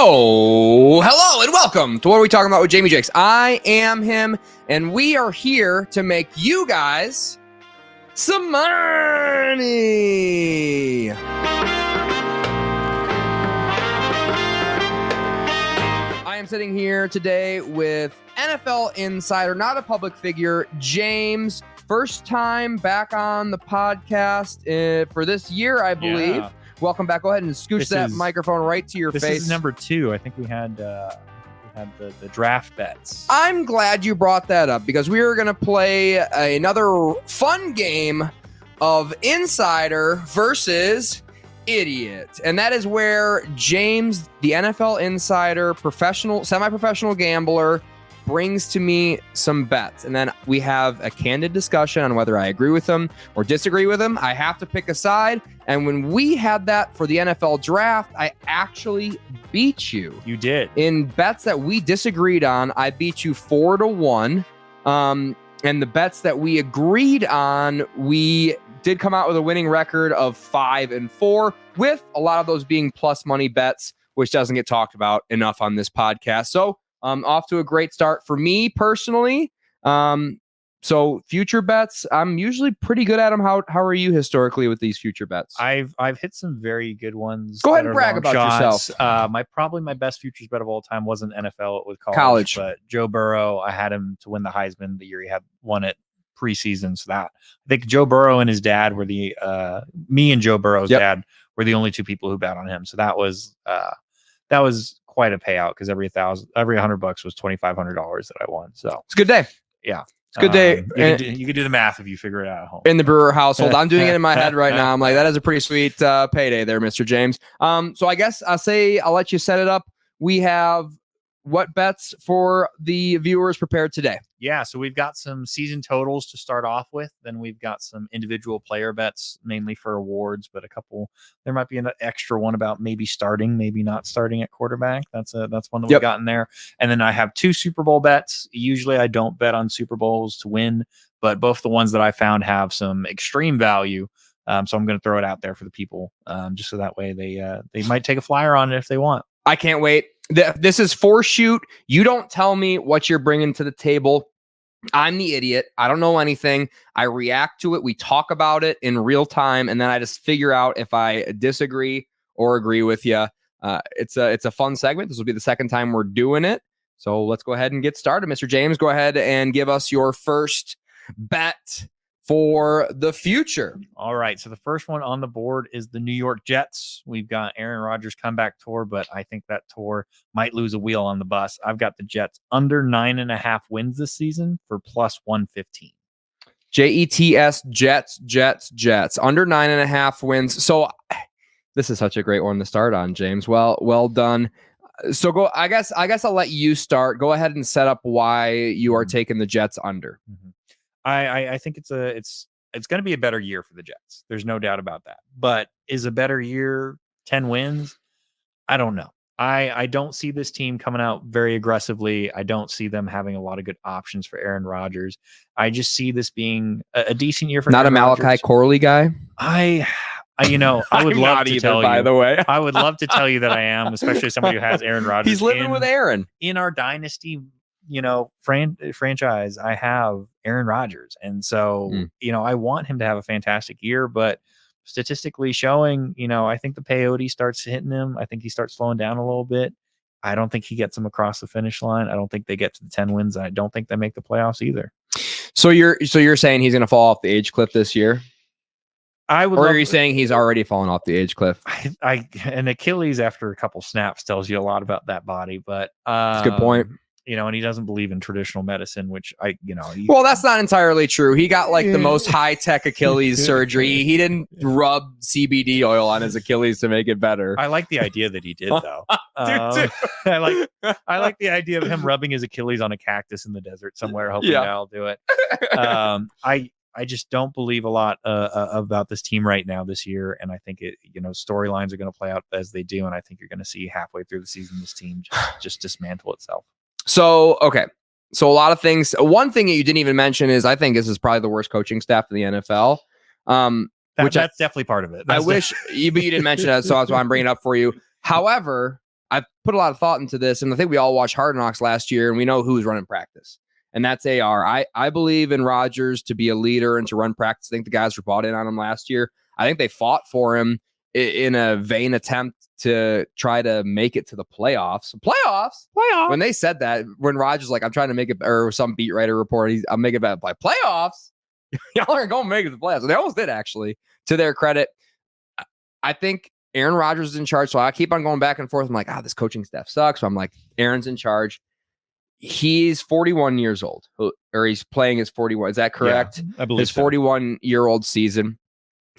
Hello and welcome to What Are We Talking About with Jamie Jakes. I am him, and we are here to make you guys some money. I am sitting here today with NFL insider, not a public figure, James. First time back on the podcast for this year, I believe. Yeah. Welcome back. Go ahead and scooch that microphone right to your face. This is number 2. I think we had the draft bets. I'm glad you brought that up because we are going to play another fun game of Insider versus Idiot. And that is where James, the NFL Insider, semi-professional gambler, brings to me some bets. And then we have a candid discussion on whether I agree with them or disagree with them. I have to pick a side. And when we had that for the NFL draft, I actually beat you. You did. In bets that we disagreed on, I beat you 4-1. And the bets that we agreed on, we did come out with a winning record of 5-4, with a lot of those being plus money bets, which doesn't get talked about enough on this podcast. So off to a great start for me personally. So future bets, I'm usually pretty good at them. How are you historically with these future bets? I've hit some very good ones. Go ahead and brag about yourself. Probably my best futures bet of all time wasn't NFL, it was college. But Joe Burrow, I had him to win the Heisman the year he had won it preseason. So that I think Joe Burrow and his dad were me and Joe Burrow's dad were the only two people who bet on him. So that was quite a payout because every $100 was $2,500 that I won. So it's a good day. Yeah. It's a good day. You can do the math if you figure it out at home. In the Brewer household. I'm doing it in my head right now. I'm like, that is a pretty sweet payday there, Mr. James. So I guess I'll let you set it up. We have what bets for the viewers prepared today? Yeah, so we've got some season totals to start off with. Then we've got some individual player bets, mainly for awards, but there might be an extra one about maybe starting, maybe not starting at quarterback. That's one that we've got in there. And then I have 2 Super Bowl bets. Usually I don't bet on Super Bowls to win, but both the ones that I found have some extreme value. So I'm going to throw it out there for the people, just so that way they might take a flyer on it if they want. I can't wait. This is for shoot. You don't tell me what you're bringing to the table. I'm the idiot. I don't know anything. I react to it. We talk about it in real time, and then I just figure out if I disagree or agree with you. It's a fun segment. This will be the second time we're doing it. So let's go ahead and get started. Mr. James, go ahead and give us your first bet for the future. All right. So the first one on the board is the New York Jets. We've got Aaron Rodgers comeback tour, but I think that tour might lose a wheel on the bus. I've got the Jets under 9.5 wins this season for plus 115. Jets, Jets, under 9.5 wins. So this is such a great one to start on, James. Well done. So go. I guess I'll let you start. Go ahead and set up why you are taking the Jets under. Mm-hmm. I think it's going to be a better year for the Jets. There's no doubt about that. But is a better year 10 wins? I don't know. I don't see this team coming out very aggressively. I don't see them having a lot of good options for Aaron Rodgers. I just see this being a decent year for not Aaron a Malachi Rodgers. Corley guy. I would love to tell you. By the way, I would love to tell you that I am, especially somebody who has Aaron Rodgers. He's living with Aaron in our dynasty. Franchise, I have Aaron Rodgers. And so, I want him to have a fantastic year, but statistically showing, I think the peyote starts hitting him. I think he starts slowing down a little bit. I don't think he gets them across the finish line. I don't think they get to the 10 wins. And I don't think they make the playoffs either. So you're saying he's going to fall off the age cliff this year? Or are you saying he's already fallen off the age cliff? An Achilles after a couple snaps tells you a lot about that body, but that's a good point. And he doesn't believe in traditional medicine, which well, that's not entirely true. He got the most high-tech Achilles surgery. He didn't rub CBD oil on his Achilles to make it better. I like the idea that he did, though. I like the idea of him rubbing his Achilles on a cactus in the desert somewhere, hoping I'll do it. I just don't believe a lot about this team right now this year, and I think storylines are going to play out as they do, and I think you're going to see halfway through the season this team just dismantle itself. So, okay. So a lot of things. One thing that you didn't even mention is I think this is probably the worst coaching staff in the NFL. That's definitely part of it. But you didn't mention that, so that's why I'm bringing it up for you. However, I've put a lot of thought into this, and I think we all watched Hard Knocks last year, and we know who's running practice, and that's AR. I believe in Rodgers to be a leader and to run practice. I think the guys were bought in on him last year. I think they fought for him in a vain attempt to try to make it to the playoffs. When they said that, when Rodgers like, I'm trying to make it, or some beat writer report, I'm making it by playoffs. Y'all aren't going to make it to the playoffs. They almost did, actually, to their credit. I think Aaron Rodgers is in charge. So I keep on going back and forth. I'm like, this coaching staff sucks. So I'm like, Aaron's in charge. He's 41 years old, or he's playing his 41. Is that correct? Yeah, I believe his 41-year-old season.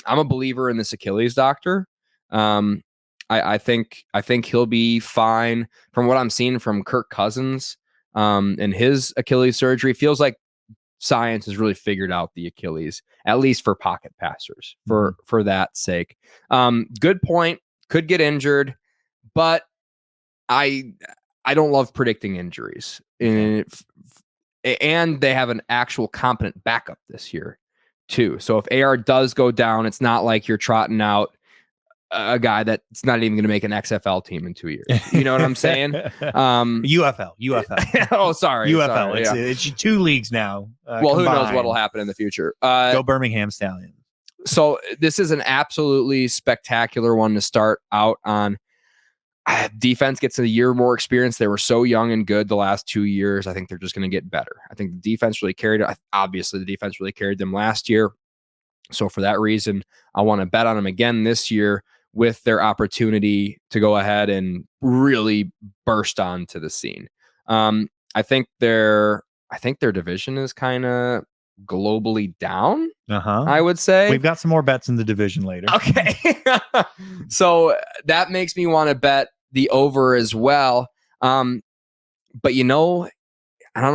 I'm a believer in this Achilles doctor. I think he'll be fine. From what I'm seeing from Kirk Cousins and his Achilles surgery, feels like science has really figured out the Achilles, at least for pocket passers, for that sake. Good point. Could get injured, but I don't love predicting injuries. And they have an actual competent backup this year too. So if AR does go down, it's not like you're trotting out a guy that's not even going to make an XFL team in 2 years. You know what I'm saying? UFL. Oh, sorry. UFL. Sorry, It's 2 leagues now. Well, who knows what'll happen in the future? Go Birmingham Stallions. So this is an absolutely spectacular one to start out on. Defense gets a year more experience. They were so young and good the last 2 years. I think they're just going to get better. I think the defense really carried it. Obviously, the defense really carried them last year. So for that reason, I want to bet on them again this year with their opportunity to go ahead and really burst onto the scene. I think their division is kind of globally down. I would say we've got some more bets in the division later. Okay. So that makes me want to bet the over as well. But I don't know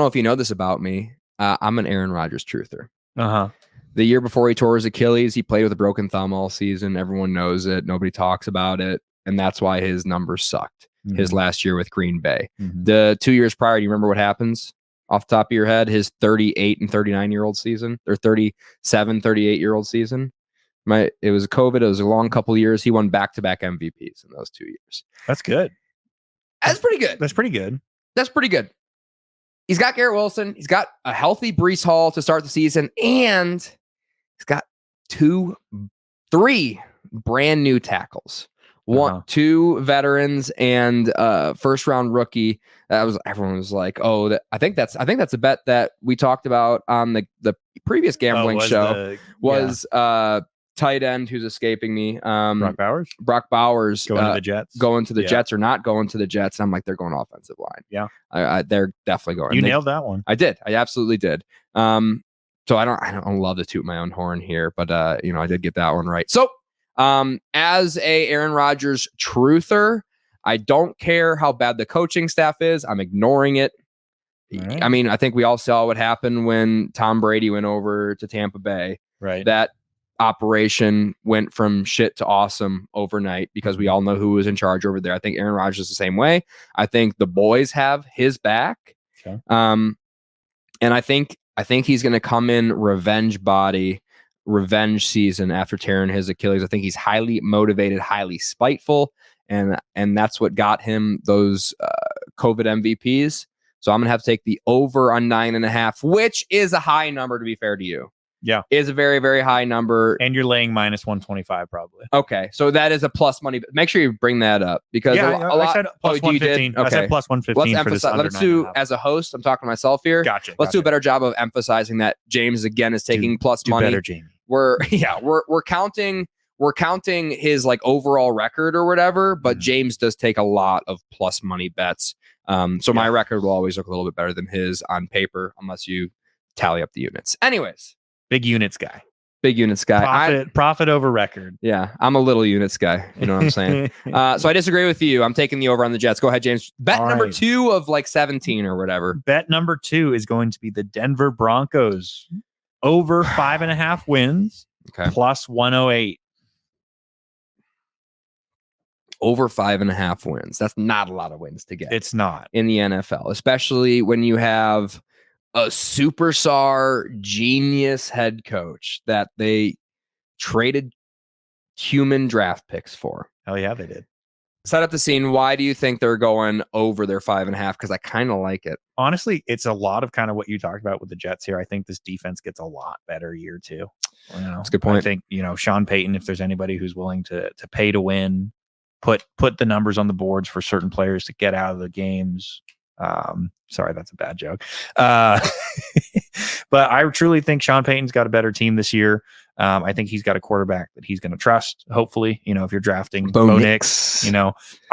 if you know this about me. I'm an Aaron Rodgers truther. The year before he tore his Achilles, he played with a broken thumb all season. Everyone knows it. Nobody talks about it. And that's why his numbers sucked his last year with Green Bay. The 2 years prior, do you remember what happens off the top of your head? His 38 and 39-year-old season, or 37, 38-year-old season. It was COVID. It was a long couple of years. He won back-to-back MVPs in those 2 years. That's good. That's pretty good. That's pretty good. That's pretty good. He's got Garrett Wilson. He's got a healthy Breece Hall to start the season. And he's got 3 brand new tackles. Two veterans and first round rookie. Everyone was like, I think that's a bet that we talked about on the previous gambling show. Tight end who's escaping me. Brock Bowers going to the Jets. Going to the Jets or not going to the Jets. And I'm like, they're going offensive line. Yeah. They're definitely going. You nailed that one. I did. I absolutely did. So I don't love to toot my own horn here, but I did get that one right. So as a Aaron Rodgers truther, I don't care how bad the coaching staff is. I'm ignoring it. Right. I mean, I think we all saw what happened when Tom Brady went over to Tampa Bay. Right. That operation went from shit to awesome overnight because we all know who was in charge over there. I think Aaron Rodgers is the same way. I think the boys have his back. Okay. And I think he's going to come in revenge season after tearing his Achilles. I think he's highly motivated, highly spiteful, and that's what got him those COVID MVPs. So I'm going to have to take the over on 9.5, which is a high number, to be fair to you. Yeah. Is a very, very high number. And you're laying minus 125 probably. Okay. So that is a plus money. Make sure you bring that up because I said plus 115. Okay. I said plus 115. Let's emphasize. Let's do, as a host, I'm talking to myself here. Gotcha. Let's do a better job of emphasizing that James again is taking plus money. Better, Jamie. We're counting his like overall record or whatever, but James does take a lot of plus money bets. So my record will always look a little bit better than his on paper unless you tally up the units. Anyways. Big units guy. Profit over record. Yeah, I'm a little units guy. You know what I'm saying? So I disagree with you. I'm taking the over on the Jets. Go ahead, James. Bet number 2 of like 17 or whatever. Bet number 2 is going to be the Denver Broncos over 5.5 wins. Okay. Plus 108. Over 5.5 wins. That's not a lot of wins to get. It's not in the NFL, especially when you have a superstar genius head coach that they traded human draft picks for. Hell yeah, they did. Set up the scene. Why do you think they're going over their 5.5? Because I kind of like it. Honestly, it's a lot of kind of what you talked about with the Jets here. I think this defense gets a lot better year two. That's a good point. I think, Sean Payton, if there's anybody who's willing to pay to win, put the numbers on the boards for certain players to get out of the games. Sorry, that's a bad joke. But I truly think Sean Payton's got a better team this year. I think he's got a quarterback that he's going to trust. Hopefully, if you're drafting Bo Nix, I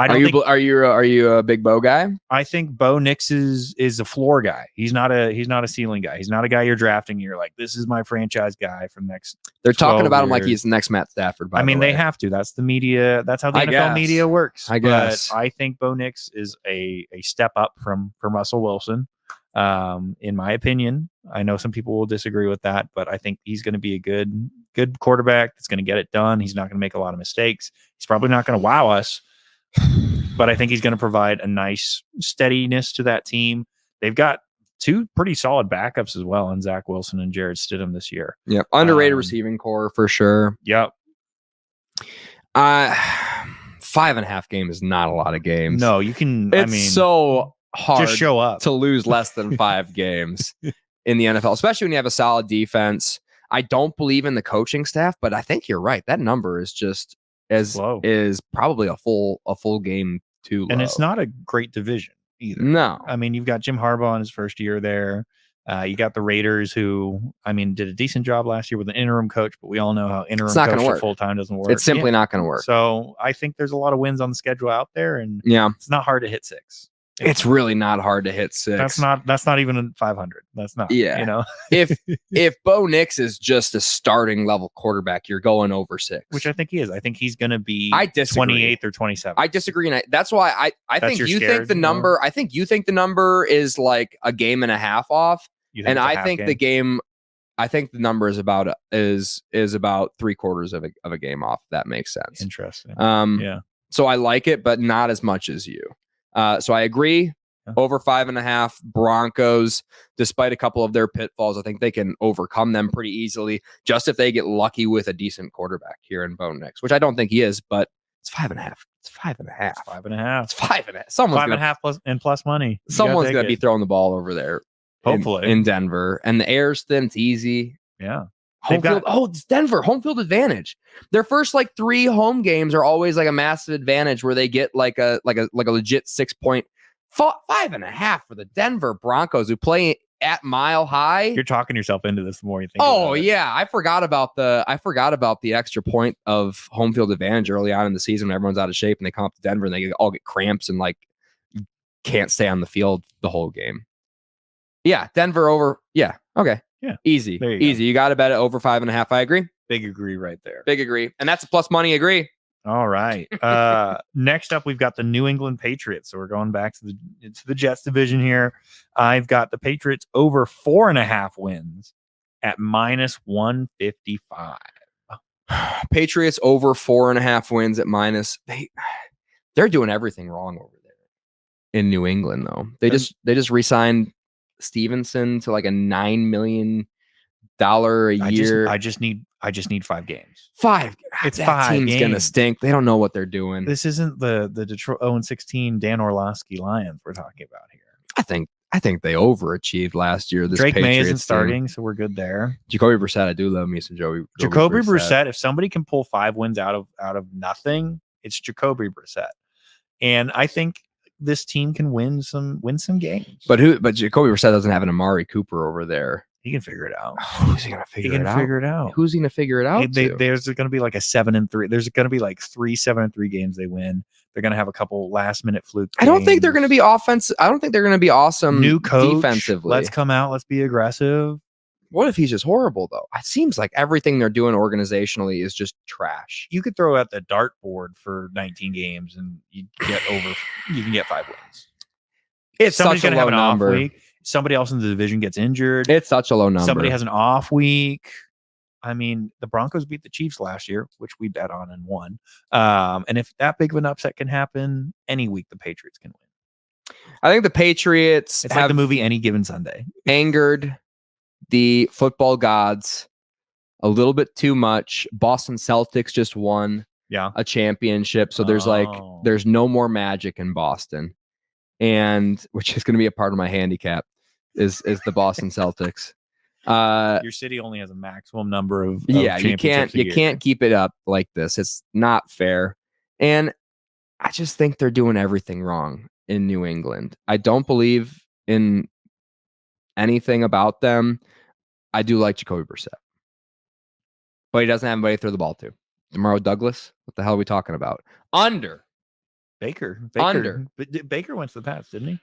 don't are you a big Bo guy? I think Bo Nix is a floor guy. He's not a ceiling guy. He's not a guy you're drafting. You're like, this is my franchise guy for the next. They're talking about him like he's the next Matt Stafford. They have to. That's the media. That's how the NFL media works. I guess. But I think Bo Nix is a step up from Russell Wilson. In my opinion, I know some people will disagree with that, but I think he's going to be a good quarterback that's going to get it done. He's not going to make a lot of mistakes. He's probably not going to wow us, but I think he's going to provide a nice steadiness to that team. They've got two pretty solid backups as well in Zach Wilson and Jared Stidham this year. Yep. Underrated receiving core for sure. Yep. 5.5 game is not a lot of games. No, you can. It's so hard just show up to lose less than 5 games in the NFL, especially when you have a solid defense. I don't believe in the coaching staff, but I think you're right. That number is just is probably a full game too low. And it's not a great division either. No. You've got Jim Harbaugh in his first year there. You got the Raiders who, did a decent job last year with an interim coach, but we all know how interim coach for full-time doesn't work. It's simply not going to work. So I think there's a lot of wins on the schedule out there, and it's not hard to hit 6. It's really not hard to hit 6. That's not even a 500. That's not. Yeah. If Bo Nix is just a starting level quarterback, you're going over 6. Which I think he is. I think he's going to be 28th or 27th. I disagree, and that's why I think you think the number. I think you think the number is like a game and a half off, and I think the game. I think the number is about is about 3/4 of a game off. If that makes sense. Interesting. Yeah. So I like it, but not as much as you. So I agree. Over 5.5 Broncos, despite a couple of their pitfalls, I think they can overcome them pretty easily. Just if they get lucky with a decent quarterback here in Bo Nix, which I don't think he is, but it's 5.5. It's 5.5. It's 5.5. It's 5.5. Someone's 5.5 plus money. Someone's going to be throwing the ball over there. Hopefully in Denver, and the air's thin. It's easy. Yeah. It's Denver, home field advantage. Their first 3 home games are always like a massive advantage where they get like a legit 6-point 5.5 for the Denver Broncos who play at Mile High. You're talking yourself into this the more you think. Oh yeah, I forgot about the extra point of home field advantage early on in the season when everyone's out of shape and they come up to Denver and they all get cramps and can't stay on the field the whole game. Yeah, Denver over. Yeah, okay. Yeah. Easy. Go. You got to bet it over 5.5. I agree. Big agree right there. Big agree. And that's a plus money agree. All right. Next up, we've got the New England Patriots. So we're going back to the Jets division here. I've got the Patriots over 4.5 wins at -155. Patriots over 4.5 wins at minus. They're doing everything wrong over there in New England, though. They just re-signed Stevenson to like a $9 million a year. I just need 5 games. 5. It's that 5 team's games. Gonna stink. They don't know what they're doing. This isn't the Detroit 0-16 Dan Orlovsky Lions we're talking about here. I think they overachieved last year. This Drake May Patriots isn't starting, team. so we're good there. Jacoby Brissett, I do love me some Jacoby Brissett. If somebody can pull 5 wins out of nothing, it's Jacoby Brissett. And I think this team can win some games. But Jacoby Brissett doesn't have an Amari Cooper over there. He can figure it out. Who's he gonna figure it out? Who's he gonna figure it out? There's going to be like a 7-3. There's going to be like 3 7-3 games they win. They're going to have a couple last minute fluke. I don't think they're going to be offensive. I don't think they're going to be awesome. New coach, defensively. Let's come out. Let's be aggressive. What if he's just horrible though? It seems like everything they're doing organizationally is just trash. You could throw out the dartboard for 19 games and you can get 5 wins. It's Somebody's such a low number. Off week. Somebody else in the division gets injured. It's such a low number. Somebody has an off week. The Broncos beat the Chiefs last year, which we bet on and won. And if that big of an upset can happen, any week the Patriots can win. I think the Patriots it's like the movie Any Given Sunday. Angered the football gods a little bit too much. Boston Celtics just won. Yeah. a championship. So there's Oh. there's no more Magic in Boston, and which is going to be a part of my handicap is the Boston Celtics. Your city only has a maximum number of Yeah, championships you can't keep it up like this. It's not fair. And I just think they're doing everything wrong in New England. I don't believe in anything about them. I do like Jacoby Brissett, but he doesn't have anybody to throw the ball to. Demaro Douglas, what the hell are we talking about? Under. Baker. Under. But Baker went to the Pats, didn't he?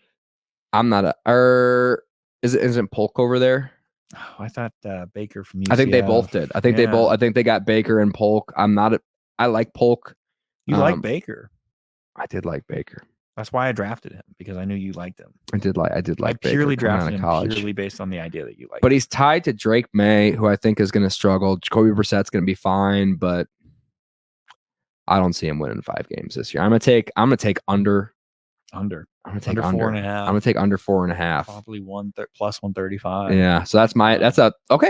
I'm not isn't Polk over there? Oh, I thought Baker from UCF. I think they both did. I think they got Baker and Polk. I like Polk. You like Baker. I did like Baker. That's why I drafted him, because I knew you liked him. I did like I purely Baker coming out drafted of him college. purely based on the idea that you like. But he's tied to Drake May, who I think is going to struggle. Jacoby Brissett's going to be fine, but I don't see him winning 5 games this year. I'm gonna take under. Under. I'm gonna take Under 4.5. I'm gonna take under 4.5. Probably plus 135. Yeah, so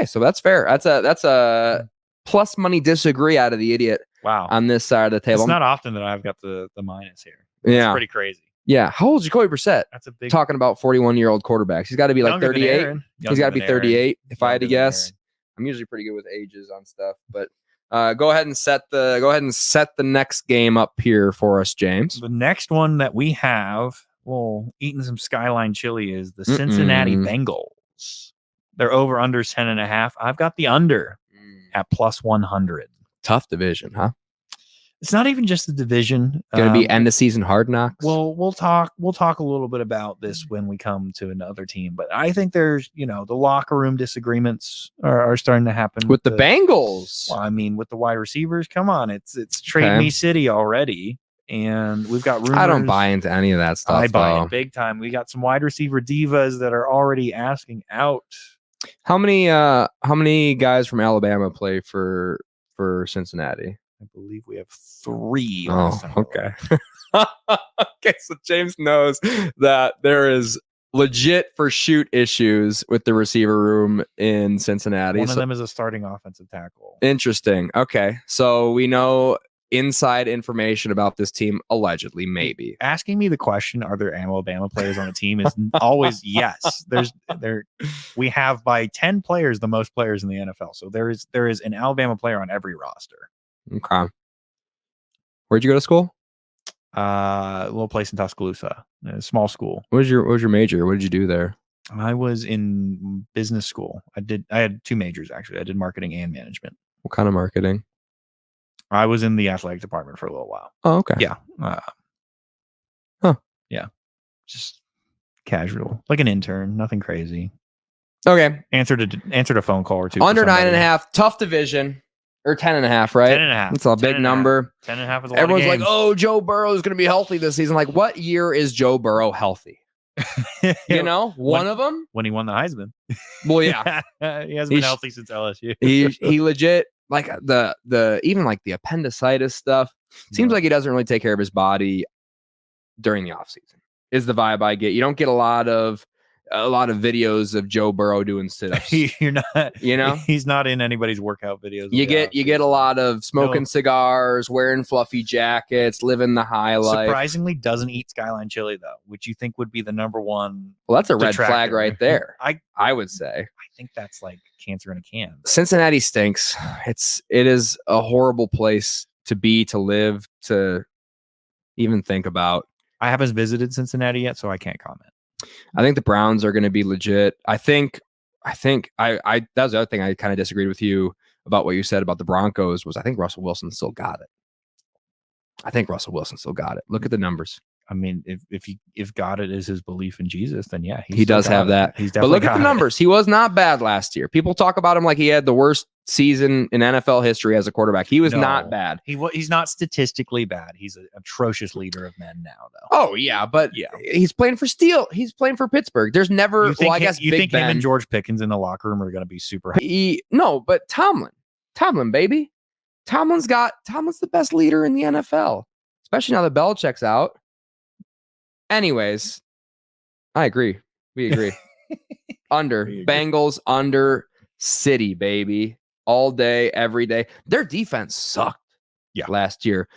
so that's fair. That's a plus money disagree out of the idiot Wow. on this side of the table. It's not often that I've got the minus here. That's Yeah, pretty crazy. yeah. How old is Jacoby Brissett? That's a big Talking about 41-year-old quarterbacks. He's got to be like younger than 38. Aaron. He's got to be 38. If I had to Younger than guess, Aaron. I'm usually pretty good with ages on stuff. But go ahead and set the next game up here for us, James. The next one that we have, well, eating some Skyline chili, is the Cincinnati Bengals. They're over under 10.5. I've got the under at plus 100. Tough division, huh? It's not even just the division. Going to be end of season hard knocks. Well, we'll talk a little bit about this when we come to another team, but I think there's, the locker room disagreements are starting to happen with the Bengals. Well, I mean, with the wide receivers, come on, it's trade me city already, and we've got rumors. I don't buy into any of that stuff. I buy it big time. We got some wide receiver divas that are already asking out. How many guys from Alabama play for Cincinnati? I believe we have 3. Oh, okay. Okay, so James knows that there is legit for shoot issues with the receiver room in Cincinnati. One of them is a starting offensive tackle. Interesting. Okay, so we know inside information about this team, allegedly, maybe. Asking me the question, are there Alabama players on the team, is always yes. We have by 10 players the most players in the NFL. So there is an Alabama player on every roster. Okay. Where'd you go to school? A little place in Tuscaloosa, a small school. What was your major? What did you do there? I was in business school. I had 2 majors, actually. I did marketing and management. What kind of marketing? I was in the athletic department for a little while. Oh, okay. Yeah. Yeah. Just casual, like an intern, nothing crazy. Okay. Answered a phone call or 2. Under 9.5, tough division. Or 10.5, right? 10.5. It's a big number. 10.5 is a lot. Everyone's like, "Oh, Joe Burrow is going to be healthy this season." Like, what year is Joe Burrow healthy? One of them when he won the Heisman. Well, yeah, he hasn't been healthy since LSU. he legit, like the even like the appendicitis stuff. Seems like he doesn't really take care of his body during the offseason. Is the vibe I get. You don't get a lot of videos of Joe Burrow doing sit-ups. You're not, he's not in anybody's workout videos. You get a lot of smoking cigars, wearing fluffy jackets, living the high life. Surprisingly, doesn't eat Skyline chili though, which you think would be the number one. Well, that's a red flag right there. I would say. I think that's like cancer in a can. Cincinnati stinks. It is a horrible place to be, to live, to even think about. I haven't visited Cincinnati yet, so I can't comment. I think the Browns are going to be legit. I think that was the other thing I kind of disagreed with you about what you said about the Broncos was I think Russell Wilson still got it. Look at the numbers. I mean, if God it is his belief in Jesus, then yeah, he does have that. But look at the numbers. He was not bad last year. People talk about him like he had the worst season in NFL history as a quarterback. He was not bad. He's not statistically bad. He's an atrocious leader of men now, though. Oh yeah, but he's playing for Steel. He's playing for Pittsburgh. There's never. You think him and George Pickens in the locker room are going to be super? No, but Tomlin, baby, Tomlin's the best leader in the NFL, especially now that Belichick's out. Anyways, I agree. We agree. Under. Bengals under City, baby. All day, every day. Their defense sucked last year.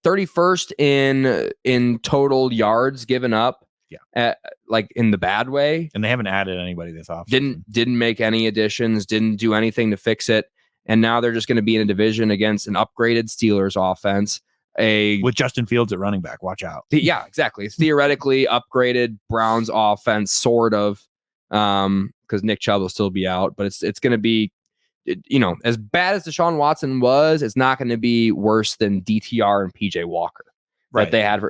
31st in total yards given up. Like in the bad way. And they haven't added anybody this offseason. Didn't make any additions, didn't do anything to fix it. And now they're just going to be in a division against an upgraded Steelers offense. With Justin Fields at running back. Watch out. Yeah, exactly. It's theoretically upgraded Browns offense, sort of, because Nick Chubb will still be out. But it's going to be, as bad as Deshaun Watson was, it's not going to be worse than DTR and PJ Walker. Right. That they had.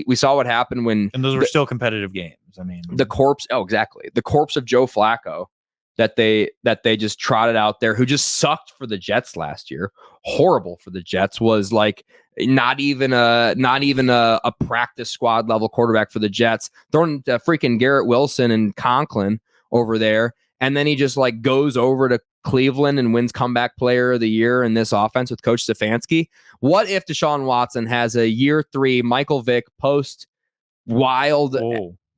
We saw what happened when. And those were still competitive games. The corpse. Oh, exactly. The corpse of Joe Flacco that they just trotted out there, who just sucked for the Jets last year. Horrible for the Jets. Was like not even a practice squad level quarterback for the Jets. Throwing freaking Garrett Wilson and Conklin over there, and then he just like goes over to Cleveland and wins comeback player of the year in this offense with Coach Stefanski. What if Deshaun Watson has a year 3 Michael Vick post wild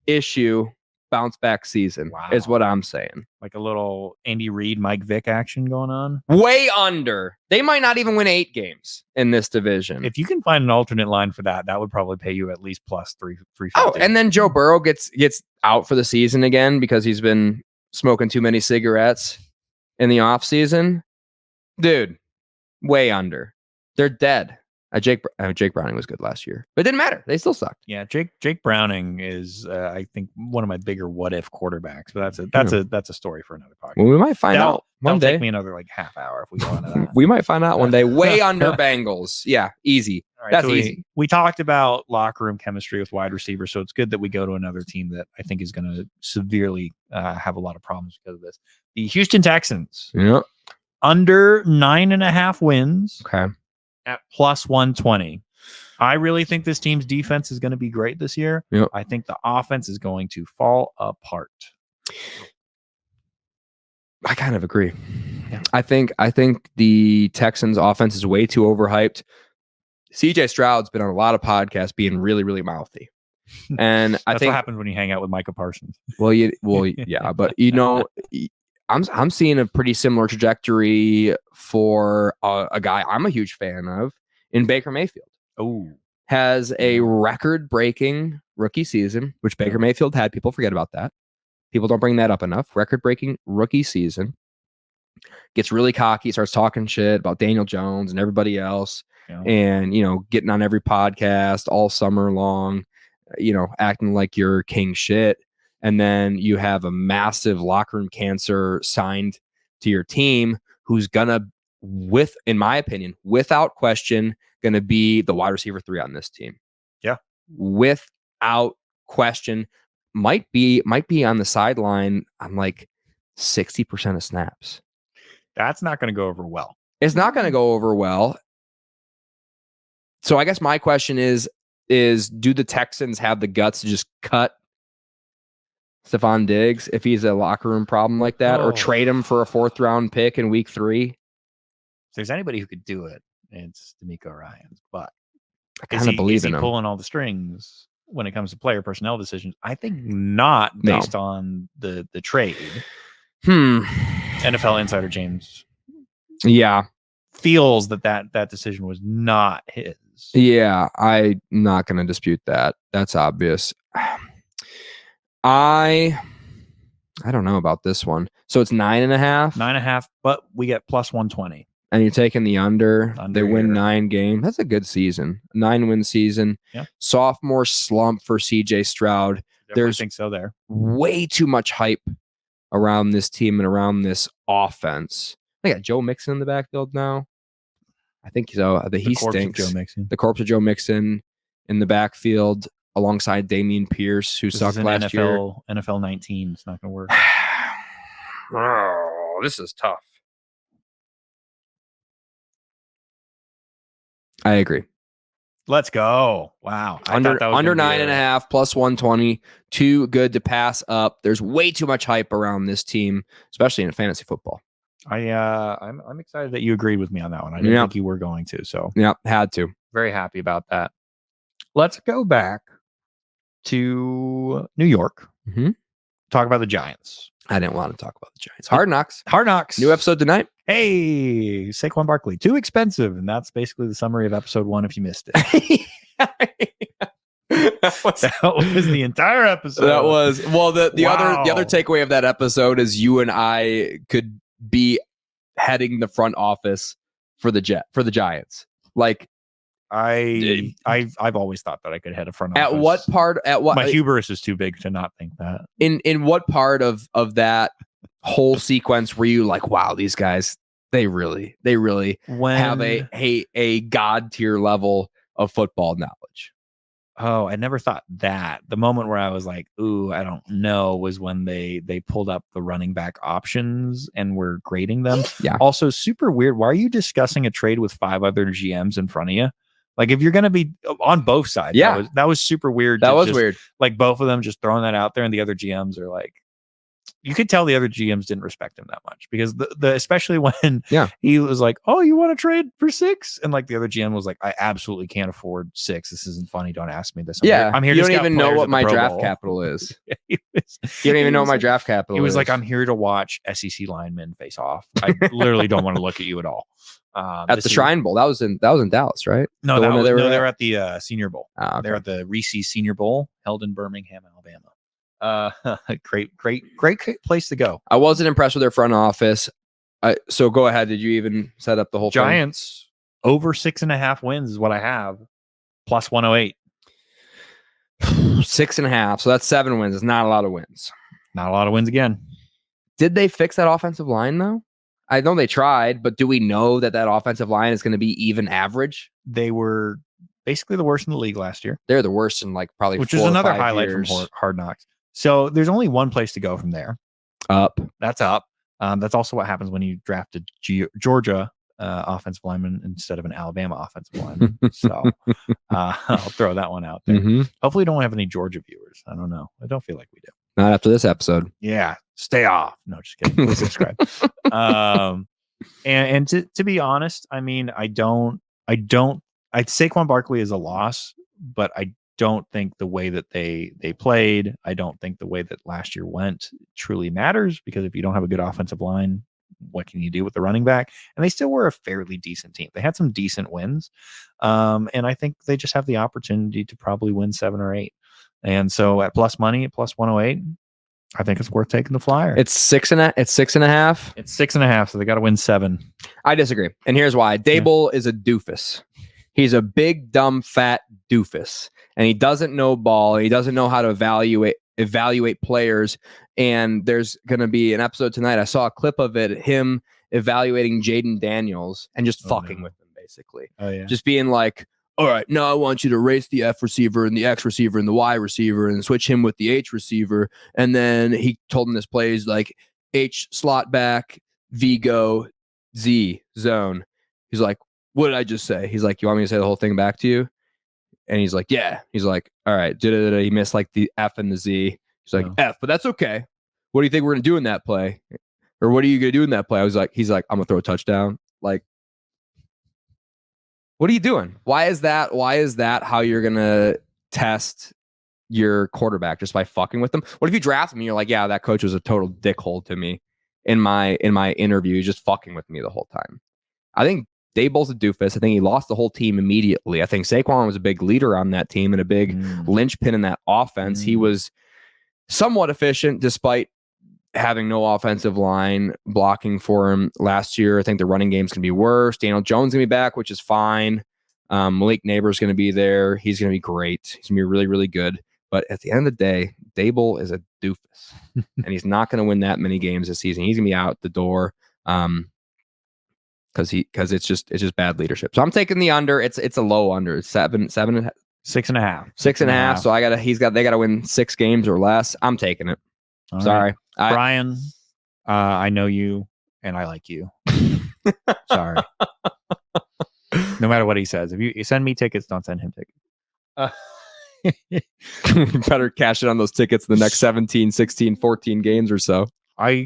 issue bounce back season? Wow. Is what I'm saying. Like a little Andy Reid, Mike Vick action going on. Way under. They might not even win 8 games in this division. If you can find an alternate line for that would probably pay you at least plus 350. Oh, and then Joe Burrow gets out for the season again because he's been smoking too many cigarettes in the offseason. Dude, way under. They're dead. Jake Browning was good last year, but it didn't matter. They still sucked. Yeah, Jake Browning is, I think, one of my bigger what if quarterbacks. But that's a story for another podcast. Well, we might find out one day. Take me another like half hour if we go into that. We might find out one day. Way under Bengals. Yeah, easy. All right, that's so easy. We talked about locker room chemistry with wide receivers, so it's good that we go to another team that I think is going to severely have a lot of problems because of this. The Houston Texans. Yep. Under 9.5 wins. Okay. At plus 120. I really think this team's defense is going to be great this year. Yep. I think the offense is going to fall apart. I kind of agree. Yeah. I think the Texans offense is way too overhyped. CJ Stroud's been on a lot of podcasts being really, really mouthy. And I think what happens when you hang out with Micah Parsons. Well, yeah, but I'm seeing a pretty similar trajectory for a guy I'm a huge fan of in Baker Mayfield. Oh, has a record-breaking rookie season, which Baker Mayfield had. People forget about that. People don't bring that up enough. Record-breaking rookie season. Gets really cocky, starts talking shit about Daniel Jones and everybody else, and getting on every podcast all summer long, acting like you're king shit. And then you have a massive locker room cancer signed to your team who's gonna, in my opinion, without question, gonna be the wide receiver 3 on this team. Yeah. Without question. Might be on the sideline on like 60% of snaps. That's not going to go over well. It's not going to go over well. So I guess my question is do the Texans have the guts to just cut Stephon Diggs if he's a locker room problem like that, or trade him for a 4th round pick in week 3? If there's anybody who could do it, it's DeMeco Ryans. But I kind of believe in him. Pulling all the strings when it comes to player personnel decisions? I think not, based on the trade. NFL insider James feels that decision was not his. Yeah, I'm not going to dispute that. That's obvious. I don't know about this one. So it's 9.5. 9.5, but we get plus 120. And you're taking the under. They win 9 games. That's a good season. 9-win season. Yeah. Sophomore slump for CJ Stroud. There's think so there. Way too much hype around this team and around this offense. They got Joe Mixon in the backfield now. I think so. He stinks. Joe Mixon. The corpse of Joe Mixon in the backfield alongside Dameon Pierce, who sucked last year. NFL 19. It's not going to work. Oh, this is tough. I agree. Let's go. Wow. Under 9.5 plus 120. Too good to pass up. There's way too much hype around this team, especially in fantasy football. I'm excited that you agreed with me on that one. I didn't think you were going to. So had to. Very happy about that. Let's go back to New York. Mm-hmm. Talk about the Giants. I didn't want to talk about the Giants. Hard Knocks. Hard Knocks. New episode tonight. Hey, Saquon Barkley, too expensive, and that's basically the summary of episode 1. If you missed it, that was the entire episode. That was the Wow. other takeaway of that episode is you and I could be heading the front office for the Giants. Like I've always thought that I could head a front office. My hubris is too big to not think that. In what part of that whole sequence were you like, wow, these guys, they really have a god tier level of football knowledge? Oh, I never thought that. The moment where I was like, ooh, I don't know, was when they pulled up the running back options and were grading them. Yeah. Also, super weird. Why are you discussing a trade with 5 other GMs in front of you? Like, if you're going to be on both sides, yeah, that was super weird. That was weird. Like, both of them just throwing that out there, and the other GMs are like, you could tell the other GMs didn't respect him that much, because the especially when he was like, oh, you want to trade for 6? And like the other GM was like, I absolutely can't afford 6. This isn't funny. Don't ask me this. I'm here. You don't even know what my draft capital is. You don't even know what my draft capital is. He was like, I'm here to watch SEC linemen face off. I literally don't want to look at you at all. At the Shrine Bowl. That was in Dallas, right? No, they were at the Senior Bowl. Okay. They're at the Reese's Senior Bowl held in Birmingham, Alabama. Great place to go. I wasn't impressed with their front office. So go ahead. Did you even set up the whole Giants thing? Over 6.5 wins is what I have. Plus 108. 6.5. So that's 7 wins. It's not a lot of wins. Not a lot of wins again. Did they fix that offensive line though? I know they tried, but do we know that offensive line is going to be even average? They were basically the worst in the league last year. They're the worst in like probably which 4 is another or 5 highlight years. from Hard Knocks. So there's only one place to go from there. Up. That's up. That's also what happens when you drafted Georgia offensive lineman instead of an Alabama offensive lineman. So I'll throw that one out there. Mm-hmm. Hopefully, we don't have any Georgia viewers. I don't know. I don't feel like we do. Not after this episode. Yeah, stay off. No, just kidding. Please subscribe. And to be honest, I mean, Saquon Barkley is a loss, but I don't think the way that they played, I don't think the way that last year went truly matters, because if you don't have a good offensive line, what can you do with the running back? And they still were a fairly decent team. They had some decent wins. And I think they just have the opportunity to probably win 7 or 8. And so at plus money, at plus 108, I think it's worth taking the flyer. It's 6.5. It's 6.5. It's 6.5. So they got to win 7. I disagree. And here's why. Dable is a doofus. He's a big, dumb, fat doofus. And he doesn't know ball. He doesn't know how to evaluate players. And there's going to be an episode tonight. I saw a clip of it, him evaluating Jaden Daniels and just fucking with him, basically. Oh, yeah. Just being like, all right, now I want you to race the F receiver and the X receiver and the Y receiver and switch him with the H receiver. And then he told him this play is like H slot back, V go, Z zone. He's like, what did I just say? He's like, you want me to say the whole thing back to you? And he's like, yeah. He's like, all right. He missed like the F and the Z. He's like, F, but that's okay. What do you think we're going to do in that play? Or what are you going to do in that play? He's like, I'm going to throw a touchdown. Like, what are you doing? Why is that how you're going to test your quarterback, just by fucking with them? What if you draft him and you're like, yeah, that coach was a total dickhole to me in my interview. He's just fucking with me the whole time. I think Dable's a doofus. I think he lost the whole team immediately. I think Saquon was a big leader on that team and a big linchpin in that offense. He was somewhat efficient despite having no offensive line blocking for him last year. I think the running game's going to be worse. Daniel Jones going to be back, which is fine. Malik Neighbor's going to be there. He's going to be great. He's going to be really, really good. But at the end of the day, Dable is a doofus. And he's not going to win that many games this season. He's going to be out the door. Because it's just bad leadership. So I'm taking the under. It's a low under. It's 6.5. 6.5. So they gotta win 6 games or less. I'm taking it. All Sorry. Right. Brian, I know you and I like you. Sorry. No matter what he says. If you send me tickets, don't send him tickets. You better cash it on those tickets in the next 17, 16, 14 games or so. I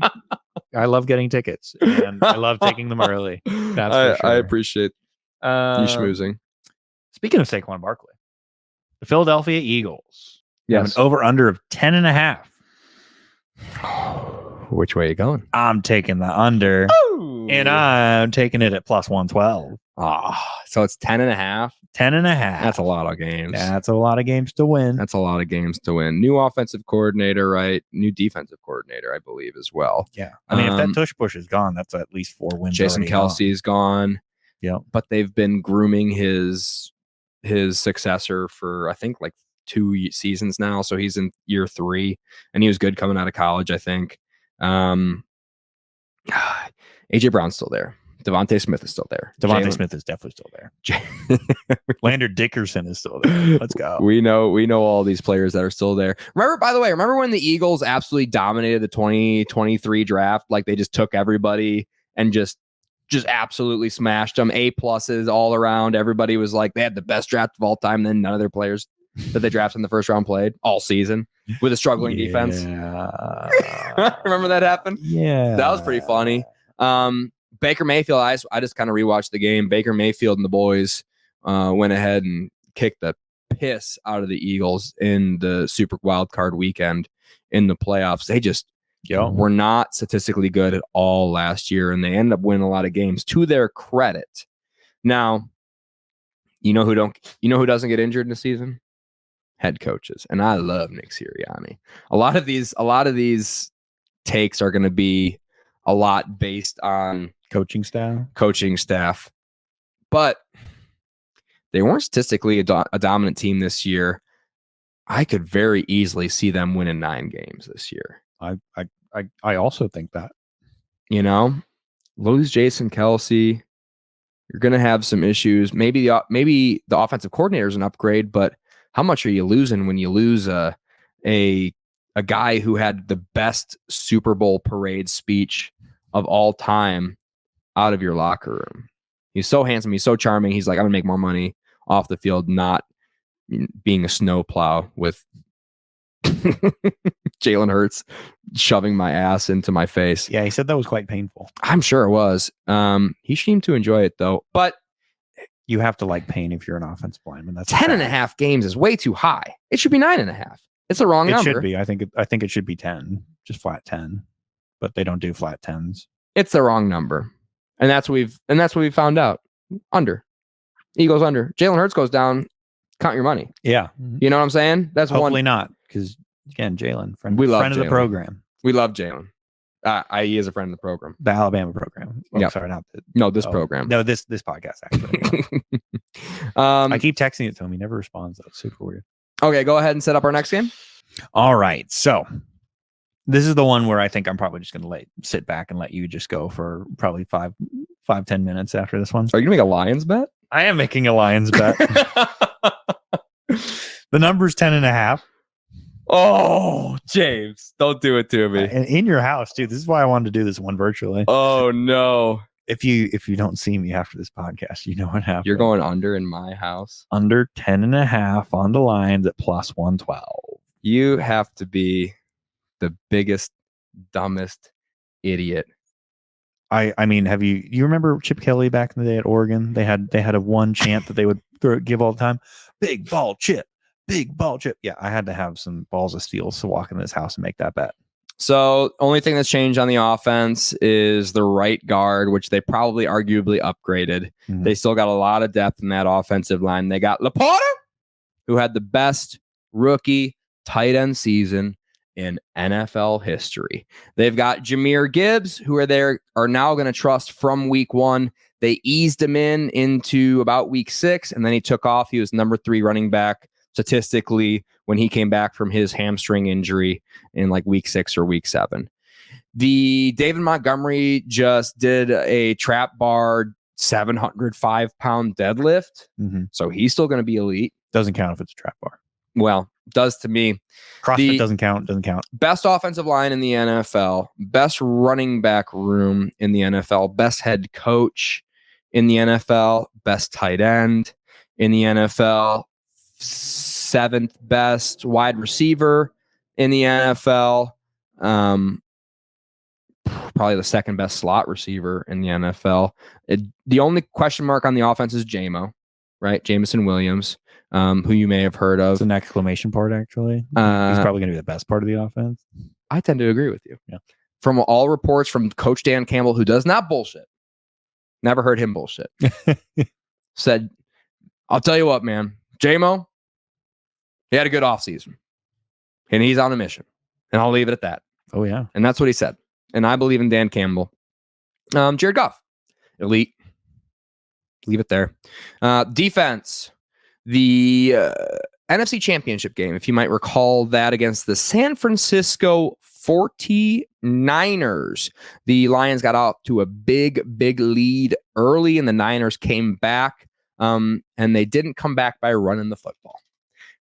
love getting tickets and I love taking them early. That's for sure. I appreciate you schmoozing. Speaking of Saquon Barkley, the Philadelphia Eagles have an over under of 10.5. Which way are you going? I'm taking the under, and I'm taking it at plus 112. So it's 10.5. 10.5. That's a lot of games. That's a lot of games to win. That's a lot of games to win. New offensive coordinator, right? New defensive coordinator, I believe, as well. Yeah. I mean, if that tush push is gone, that's at least 4 wins. Jason Kelsey's gone. Yeah. But they've been grooming his successor for, I think, like 2 seasons now. So he's in year 3, and he was good coming out of college, I think. AJ Brown's still there. Devontae Smith is still there. Devontae Smith is definitely still there. Lander Dickerson is still there. Let's go. We know all these players that are still there. Remember when the Eagles absolutely dominated the 2023 draft? Like, they just took everybody and just absolutely smashed them. A+ all around. Everybody was like, they had the best draft of all time. Then none of their players that they drafted in the first round played all season with a struggling defense. Remember that happened? Yeah. That was pretty funny. Baker Mayfield, I just kind of rewatched the game. Baker Mayfield and the boys went ahead and kicked the piss out of the Eagles in the Super Wild Card weekend in the playoffs. They just were not statistically good at all last year, and they ended up winning a lot of games to their credit. Now, you know who doesn't get injured in the season? Head coaches, and I love Nick Sirianni. A lot of these takes are going to be a lot based on coaching staff, but they weren't statistically a dominant team this year. I could very easily see them winning 9 games this year. I also think that, lose Jason Kelsey, you're going to have some issues. Maybe the offensive coordinator is an upgrade, but how much are you losing when you lose a guy who had the best Super Bowl parade speech of all time out of your locker room? He's so handsome. He's so charming. He's like, I'm gonna make more money off the field, not being a snowplow with Jalen Hurts shoving my ass into my face. Yeah, he said that was quite painful. I'm sure it was. He seemed to enjoy it though. But you have to like pain if you're an offensive lineman. That's 10.5 games is way too high. It should be 9.5. It's the wrong number. It should be. I think it should be 10, just flat 10. But they don't do flat 10s. It's the wrong number. And that's what we found out. Under. Eagles under. Jalen Hurts goes down. Count your money. Yeah. You know what I'm saying? That's hopefully not, because again, Jalen, friend of the program. We love Jalen. He is a friend of the program. The Alabama program. Oh, yep. Sorry, not this program. No, this podcast actually. I keep texting it to him. He never responds. That's super weird. Okay, go ahead and set up our next game. All right. So this is the one where I think I'm probably just going to sit back and let you just go for probably 5-10 minutes after this one. Are you going to make a Lions bet? I am making a Lions bet. The number's 10.5. Oh, James, don't do it to me. In your house, dude. This is why I wanted to do this one virtually. Oh no. If you don't see me after this podcast, you know what happened. You're going under in my house. Under 10.5 on the Lions at plus 112. You have to be the biggest, dumbest idiot. I mean, you remember Chip Kelly back in the day at Oregon? They had a one chant that they would give all the time. Big ball Chip. Big ball Chip. Yeah, I had to have some balls of steel to walk into this house and make that bet. So only thing that's changed on the offense is the right guard, which they probably arguably upgraded. Mm-hmm. They still got a lot of depth in that offensive line. They got Laporta, who had the best rookie tight end season in NFL history. They've got Jahmyr Gibbs, who are now going to trust from week 1. They eased him into about week 6, and then he took off. He was number 3 running back statistically when he came back from his hamstring injury in like week 6 or week 7. The David Montgomery just did a trap bar 705-pound deadlift. Mm-hmm. So he's still going to be elite. Doesn't count if it's a trap bar. Well, does to me. CrossFit doesn't count. Best offensive line in the NFL, best running back room in the NFL, best head coach in the NFL, best tight end in the NFL, 7th best wide receiver in the NFL, probably the 2nd best slot receiver in the NFL. The only question mark on the offense is JMO, right? Jameson Williams, who you may have heard of. It's an exclamation part, actually. He's probably going to be the best part of the offense. I tend to agree with you. Yeah. from all reports from Coach Dan Campbell, who does not bullshit. Never heard him bullshit. Said, I'll tell you what, man. J-Mo, he had a good offseason. And he's on a mission. And I'll leave it at that. Oh, yeah. And that's what he said. And I believe in Dan Campbell. Jared Goff, elite. Leave it there. Defense. The NFC Championship game, if you might recall that against the San Francisco 49ers. The Lions got out to a big lead early, and the Niners came back. And they didn't come back by running the football.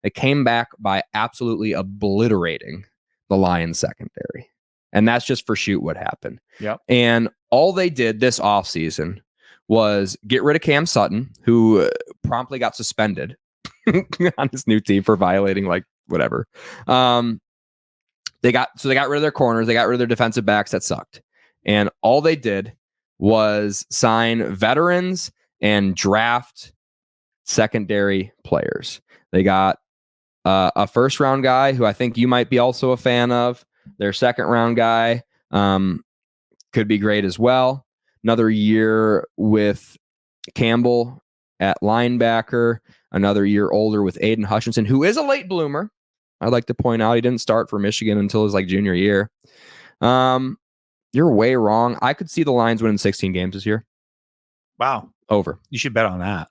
They came back by absolutely obliterating the Lions secondary. And that's just for shoot what happened. Yep. And all they did this offseason was get rid of Cam Sutton, who promptly got suspended on his new team for violating like whatever. They got rid of their corners, they got rid of their defensive backs that sucked. And all they did was sign veterans and draft secondary players. They got a first round guy who I think you might be also a fan of. Their second round guy could be great as well. Another year with Campbell at linebacker. Another year older with Aiden Hutchinson, who is a late bloomer. I'd like to point out he didn't start for Michigan until his junior year. You're way wrong. I could see the Lions winning 16 games this year. Wow. Over. You should bet on that.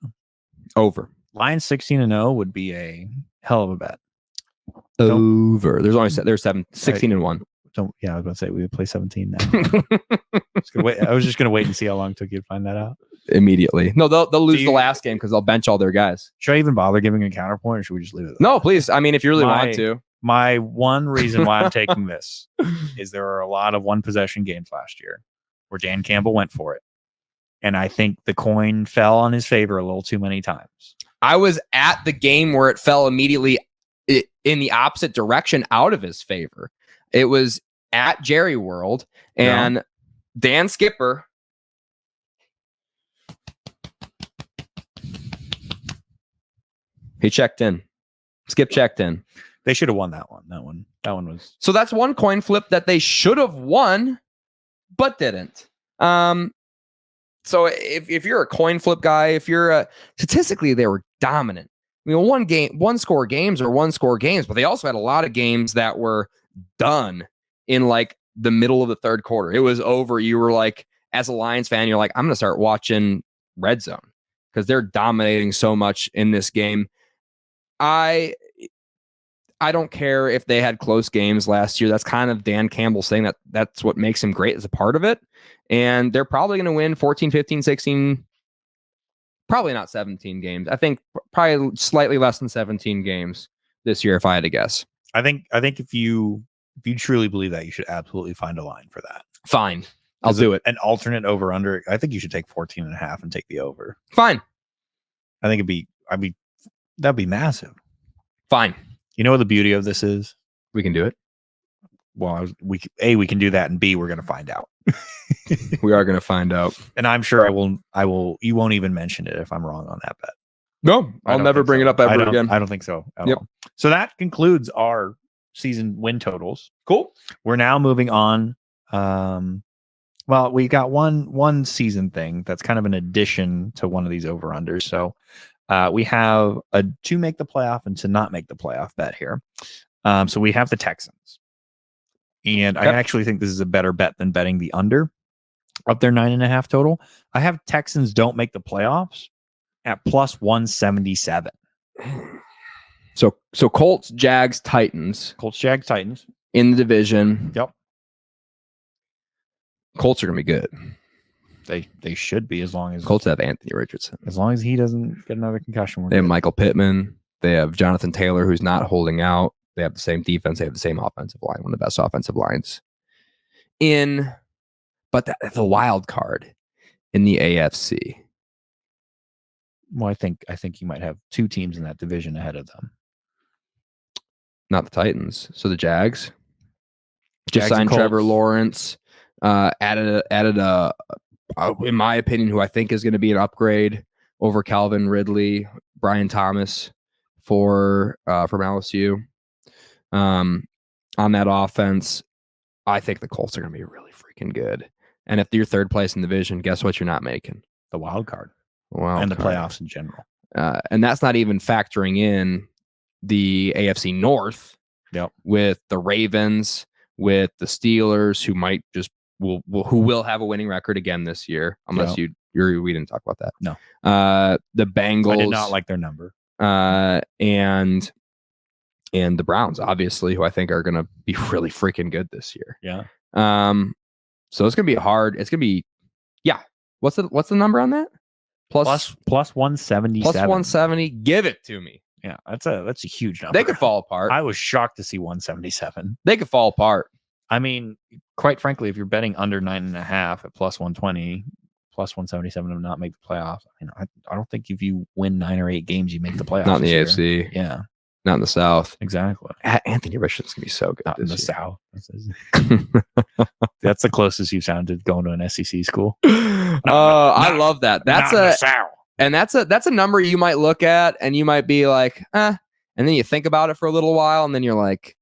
Over. Lions 16-0 would be a hell of a bet. Over. There's 16-1. Yeah, I was going to say we would play 17 now. I was just going to wait and see how long it took you to find that out. Immediately. No, they'll lose the last game because they'll bench all their guys. Should I even bother giving a counterpoint, or should we just leave it? No, please. I mean, if you really want to. My one reason why I'm taking this is there are a lot of one possession games last year where Dan Campbell went for it. And I think the coin fell on his favor a little too many times. I was at the game where it fell immediately in the opposite direction out of his favor. It was at Jerry World, and Dan Skipper he checked in. Skip checked in. They should have won that one. That one was. So that's one coin flip that they should have won, but didn't. So if you're a coin flip guy, if you're statistically they were dominant. I mean, one score games, but they also had a lot of games that were done in the middle of the third quarter. It was over. You were as a Lions fan, you're I'm going to start watching Red Zone because they're dominating so much in this game. I don't care if they had close games last year. That's kind of Dan Campbell saying that's what makes him great as a part of it. And they're probably going to win 14, 15, 16, probably not 17 games. I think probably slightly less than 17 games this year, if I had to guess. I think if you truly believe that, you should absolutely find a line for that. Fine. I'll do it. An alternate over under. I think you should take 14.5 and take the over. Fine. I think that'd be massive. Fine. You know what the beauty of this is? We can do it. Well, we can do that, and B, we're going to find out. We are going to find out. And I'm sure I will. You won't even mention it if I'm wrong on that bet. No, I'll never bring it up ever again. I don't think so at all. So that concludes our season win totals. Cool. We're now moving on. Well, we got one season thing that's kind of an addition to one of these over-unders. So we have a to make the playoff and to not make the playoff bet here. So we have the Texans. And I actually think this is a better bet than betting the under of their 9.5 total. I have Texans don't make the playoffs at plus 177. So Colts, Jags, Titans. Colts, Jags, Titans. In the division. Yep. Colts are going to be good. They should be, as long as Colts have Anthony Richardson. As long as he doesn't get another concussion. They have Michael Pittman. They have Jonathan Taylor, who's not holding out. They have the same defense. They have the same offensive line, one of the best offensive lines but the wild card in the AFC. Well, I think you might have two teams in that division ahead of them. Not the Titans. So the Jags just signed Trevor Lawrence. Added a, in my opinion, who I think is going to be an upgrade over Calvin Ridley, Brian Thomas from LSU. On that offense, I think the Colts are going to be really freaking good. And if you're third place in the division, guess what you're not making? The wild card Wild and the card. playoffs in general. And that's not even factoring in the AFC North with the Ravens, with the Steelers, who might just who will have a winning record again this year, unless we didn't talk about that. No. The Bengals. I did not like their number. And the Browns, obviously, who I think are going to be really freaking good this year. Yeah. So it's going to be hard. It's going to be, What's the number on that? Plus 177. Plus 170. Give it to me. Yeah, that's a huge number. They could fall apart. I was shocked to see 177. They could fall apart. I mean, quite frankly, if you're betting under 9.5 at plus 120, plus 177 to not make the playoffs, I don't think if you win 9 or 8 games, you make the playoffs. Not in the AFC. Yeah. Not in the South. Exactly. Anthony Richardson's going to be so good. Not in the year. South. That's the closest you sounded going to an SEC school. I love that. That's the South. And that's a number you might look at and you might be like, and then you think about it for a little while and then you're like,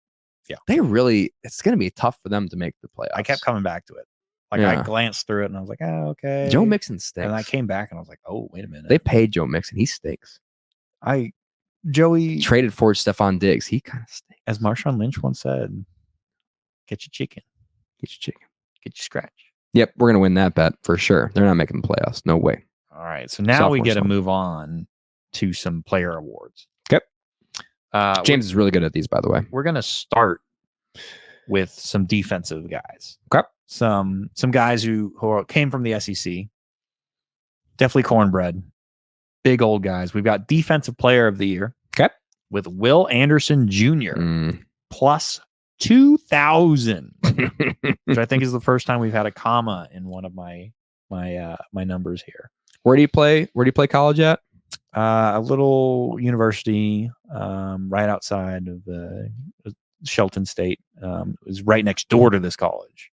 it's going to be tough for them to make the playoffs. I kept coming back to it. I glanced through it and I was like, okay. Joe Mixon stinks. And I came back and I was like, oh, wait a minute. They paid Joe Mixon. He stinks. Joey traded for Stephon Diggs. He kind of stinks. As Marshawn Lynch once said, get your chicken. Get your chicken. Get your scratch. Yep, we're going to win that bet for sure. They're not making the playoffs. No way. All right. So now we get to move on to some player awards. Okay. James is really good at these, by the way. We're going to start with some defensive guys. Okay. Some guys who came from the SEC. Definitely cornbread. Big old guys. We've got Defensive Player of the Year. Okay. With Will Anderson Jr. Plus 2,000, which I think is the first time we've had a comma in one of my numbers here. Where do you play? Where do you play college at? A little university right outside of Shelton State. It was right next door to this college.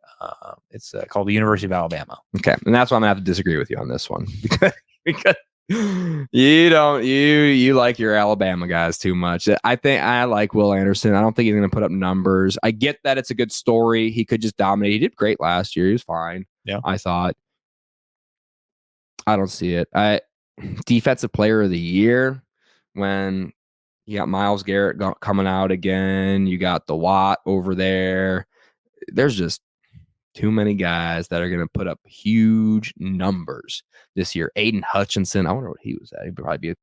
It's called the University of Alabama. Okay, and that's why I'm gonna have to disagree with you on this one because you like your Alabama guys too much. I think I like Will Anderson. I don't think he's gonna put up numbers. I get that it's a good story. He could just dominate. He did great last year. He was fine. Yeah, I thought. I don't see it. Defensive Player of the Year when you got Myles Garrett coming out again. You got the Watt over there. There's just too many guys that are going to put up huge numbers this year. Aiden Hutchinson, I wonder what he was at. He'd probably be a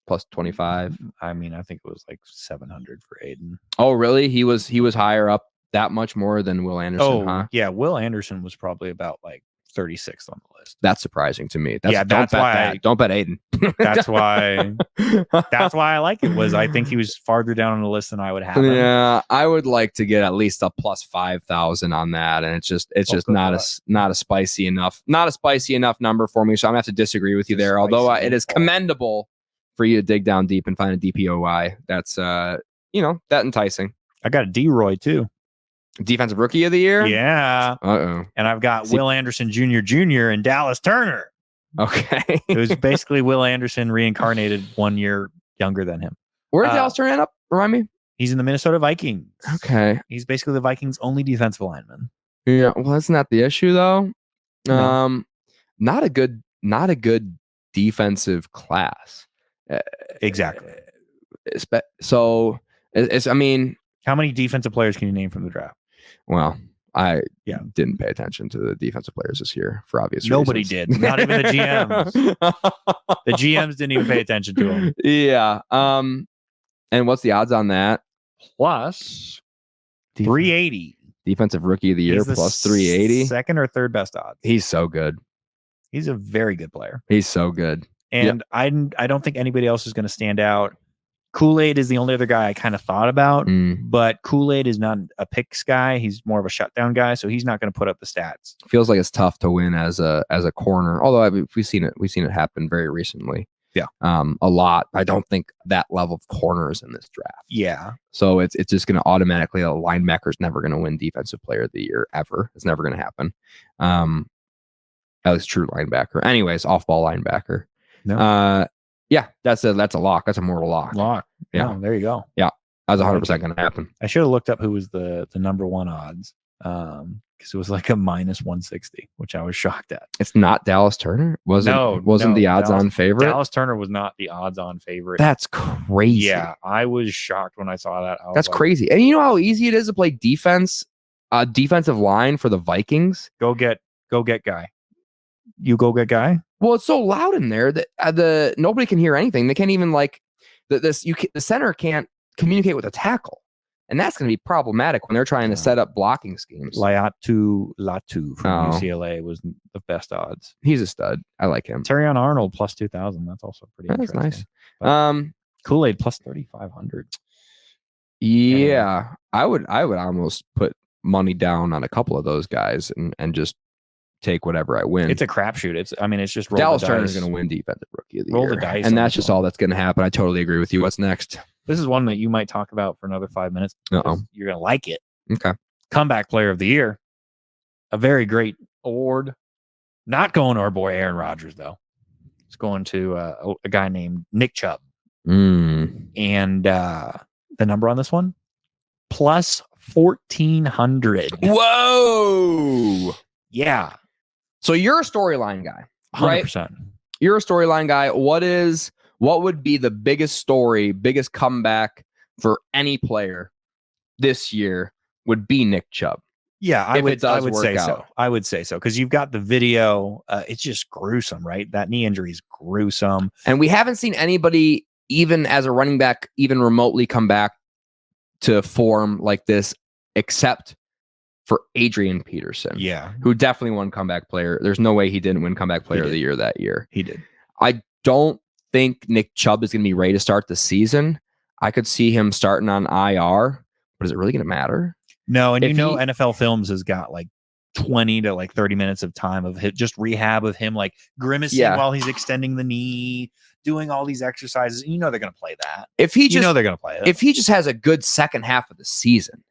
plus 25. I mean, I think it was like 700 for Aiden. Oh, really? He was higher up that much more than Will Anderson, huh? Yeah. Will Anderson was probably about like 36th on the list. That's surprising to me. Don't bet Aiden. That's why I like it. I think he was farther down on the list than I would have him. Yeah, I would like to get at least a plus 5,000 on that, and it's just not a spicy enough number for me. So I'm gonna have to disagree with you there. Although it is commendable for you to dig down deep and find a DPOY. That's that enticing. I got a D-Roy too. Defensive Rookie of the Year? Yeah. Uh-oh. And I've got Will Anderson Jr. and Dallas Turner. Okay. It was basically Will Anderson reincarnated 1 year younger than him. Where did Dallas Turner end up? Remind me. He's in the Minnesota Vikings. Okay. He's basically the Vikings' only defensive lineman. Yeah. Well, that's not the issue though. No. Not a good defensive class. Exactly. So I mean, how many defensive players can you name from the draft? Well, I didn't pay attention to the defensive players this year for obvious reasons. Nobody did. Not even the GMs. The GMs didn't even pay attention to them. Yeah. And what's the odds on that? Plus 380. Defensive Rookie of the Year plus 380. Second or third best odds. He's so good. He's a very good player. He's so good. And I don't think anybody else is going to stand out. Kool-Aid is the only other guy I kind of thought about, but Kool-Aid is not a picks guy. He's more of a shutdown guy, so he's not going to put up the stats. Feels like it's tough to win as a corner. Although we've seen it happen very recently. Yeah, a lot. I don't think that level of corners in this draft. Yeah, so it's just going to automatically a linebacker's never going to win Defensive Player of the Year ever. It's never going to happen. At least true linebacker. Anyways, off-ball linebacker. No. Yeah, that's a lock. That's a mortal lock. Yeah, there you go. Yeah, that's 100% going to happen. I should have looked up who was the number one odds. Because it was like a minus 160, which I was shocked at. It's not Dallas Turner. Wasn't No, the odds-on favorite. Dallas Turner was not the odds-on favorite. That's crazy. Yeah, I was shocked when I saw that. That's crazy. And you know how easy it is to play defensive line for the Vikings? Go get guy. You go get guy. Well, it's so loud in there that nobody can hear anything. They can't even the center can't communicate with a tackle, and that's going to be problematic when they're trying to set up blocking schemes. Latu from UCLA was the best odds. He's a stud. I like him. Terrion Arnold plus 2,000. That's also pretty. That's nice. Kool-Aid plus 3,500. Yeah, I would almost put money down on a couple of those guys and just take whatever I win. It's a crapshoot. It's just Dallas Turner's going to win defensive rookie of the year. Roll the dice, and that's just all that's going to happen. I totally agree with you. What's next? This is one that you might talk about for another 5 minutes. You're going to like it. Okay. Comeback Player of the Year, a very great award. Not going to our boy Aaron Rodgers though. It's going to a guy named Nick Chubb. And the number on this one, plus 1,400. Whoa. Yeah. So you're a storyline guy, right? 100%. You're a storyline guy. What would be the biggest comeback for any player this year would be Nick Chubb? Yeah, I would say out. so. I would say so because you've got the video. It's just gruesome, right? That knee injury is gruesome. And we haven't seen anybody, even as a running back, even remotely come back to form like this, except for Adrian Peterson. Yeah. Who definitely won comeback player. There's no way he didn't win comeback player of the year that year. He did. I don't think Nick Chubb is going to be ready to start the season. I could see him starting on IR, but is it really going to matter? No, and NFL Films has got like 20 to like 30 minutes of time of just rehab of him like grimacing while he's extending the knee, doing all these exercises. You know they're going to play that. They're going to play it. If he just has a good second half of the season,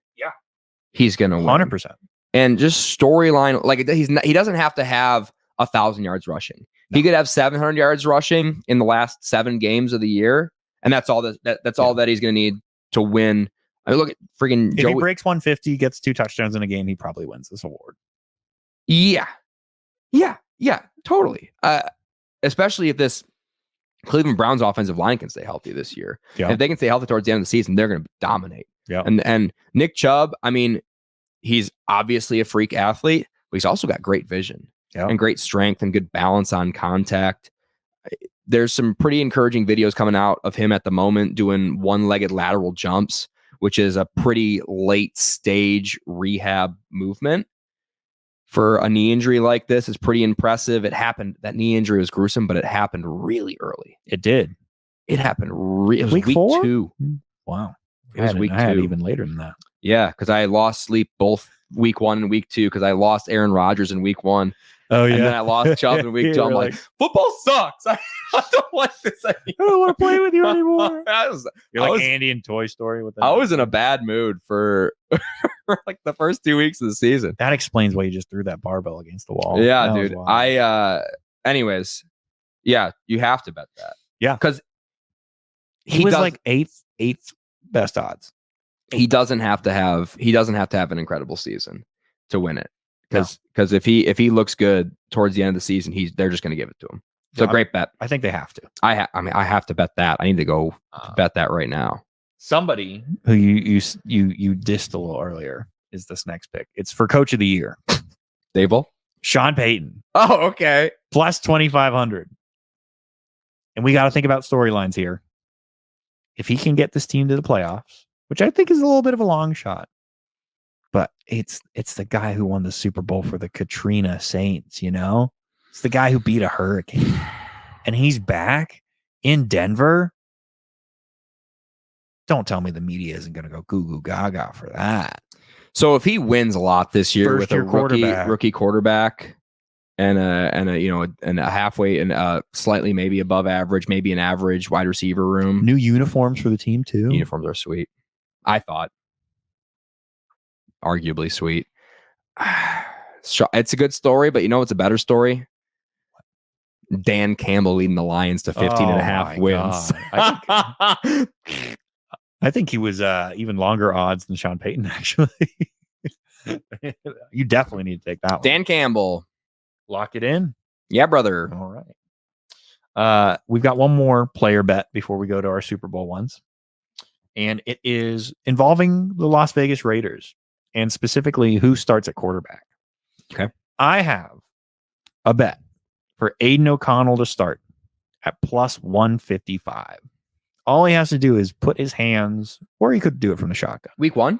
he's going to win. 100%. And just storyline, like he doesn't have to have 1,000 yards rushing. No. He could have 700 yards rushing in the last 7 games of the year, and that's all all that he's going to need to win. I mean, look at freaking If he breaks 150, gets 2 touchdowns in a game, he probably wins this award. Yeah, totally. Especially if this Cleveland Browns offensive line can stay healthy this year. Yeah. If they can stay healthy towards the end of the season, they're going to dominate. Yeah. And Nick Chubb, I mean, he's obviously a freak athlete, but he's also got great vision and great strength and good balance on contact. There's some pretty encouraging videos coming out of him at the moment doing one-legged lateral jumps, which is a pretty late stage rehab movement. For a knee injury like this, is pretty impressive. It happened. That knee injury was gruesome, but it happened really early. It did. It happened. It was week 4? 2. Wow. It was week 2. I had even later than that. Yeah, because I lost sleep both week 1 and week 2 because I lost Aaron Rodgers in week 1. Oh, yeah. And then I lost Chubb in week 2. I'm like, football sucks. I don't like this anymore. I don't want to play with you anymore. You're like was, Andy in Toy Story. With I was in a bad mood for like the first 2 weeks of the season. That explains why you just threw that barbell against the wall. Yeah, dude. Anyways, yeah, you have to bet that. Yeah. Because he was like eighth best odds. He doesn't have to have an incredible season to win it. Because if he looks good towards the end of the season, they're just going to give it to him. It's a great bet. I think they have to. I have to bet that. I need to go bet that right now. Somebody who you dissed a little earlier is this next pick. It's for Coach of the Year. Dable? Sean Payton. Oh, okay. Plus 2,500. And we got to think about storylines here. If he can get this team to the playoffs, which I think is a little bit of a long shot, but it's the guy who won the Super Bowl for the Katrina Saints, you know? It's the guy who beat a hurricane. And he's back in Denver. Don't tell me the media isn't going to go goo goo gaga for that. So if he wins a lot this year with a rookie quarterback and a halfway and slightly maybe above average, maybe an average wide receiver room. New uniforms for the team too. Uniforms are sweet. I thought. Arguably sweet. It's a good story, but you know what's a better story? Dan Campbell leading the Lions to 15 and a half wins. I think he was even longer odds than Sean Payton, actually. You definitely need to take that one. Dan Campbell. Lock it in. Yeah, brother. All right. We've got one more player bet before we go to our Super Bowl ones. And it is involving the Las Vegas Raiders and specifically who starts at quarterback. Okay. I have a bet for Aiden O'Connell to start at plus 155. All he has to do is put his hands, or he could do it from the shotgun. Week 1?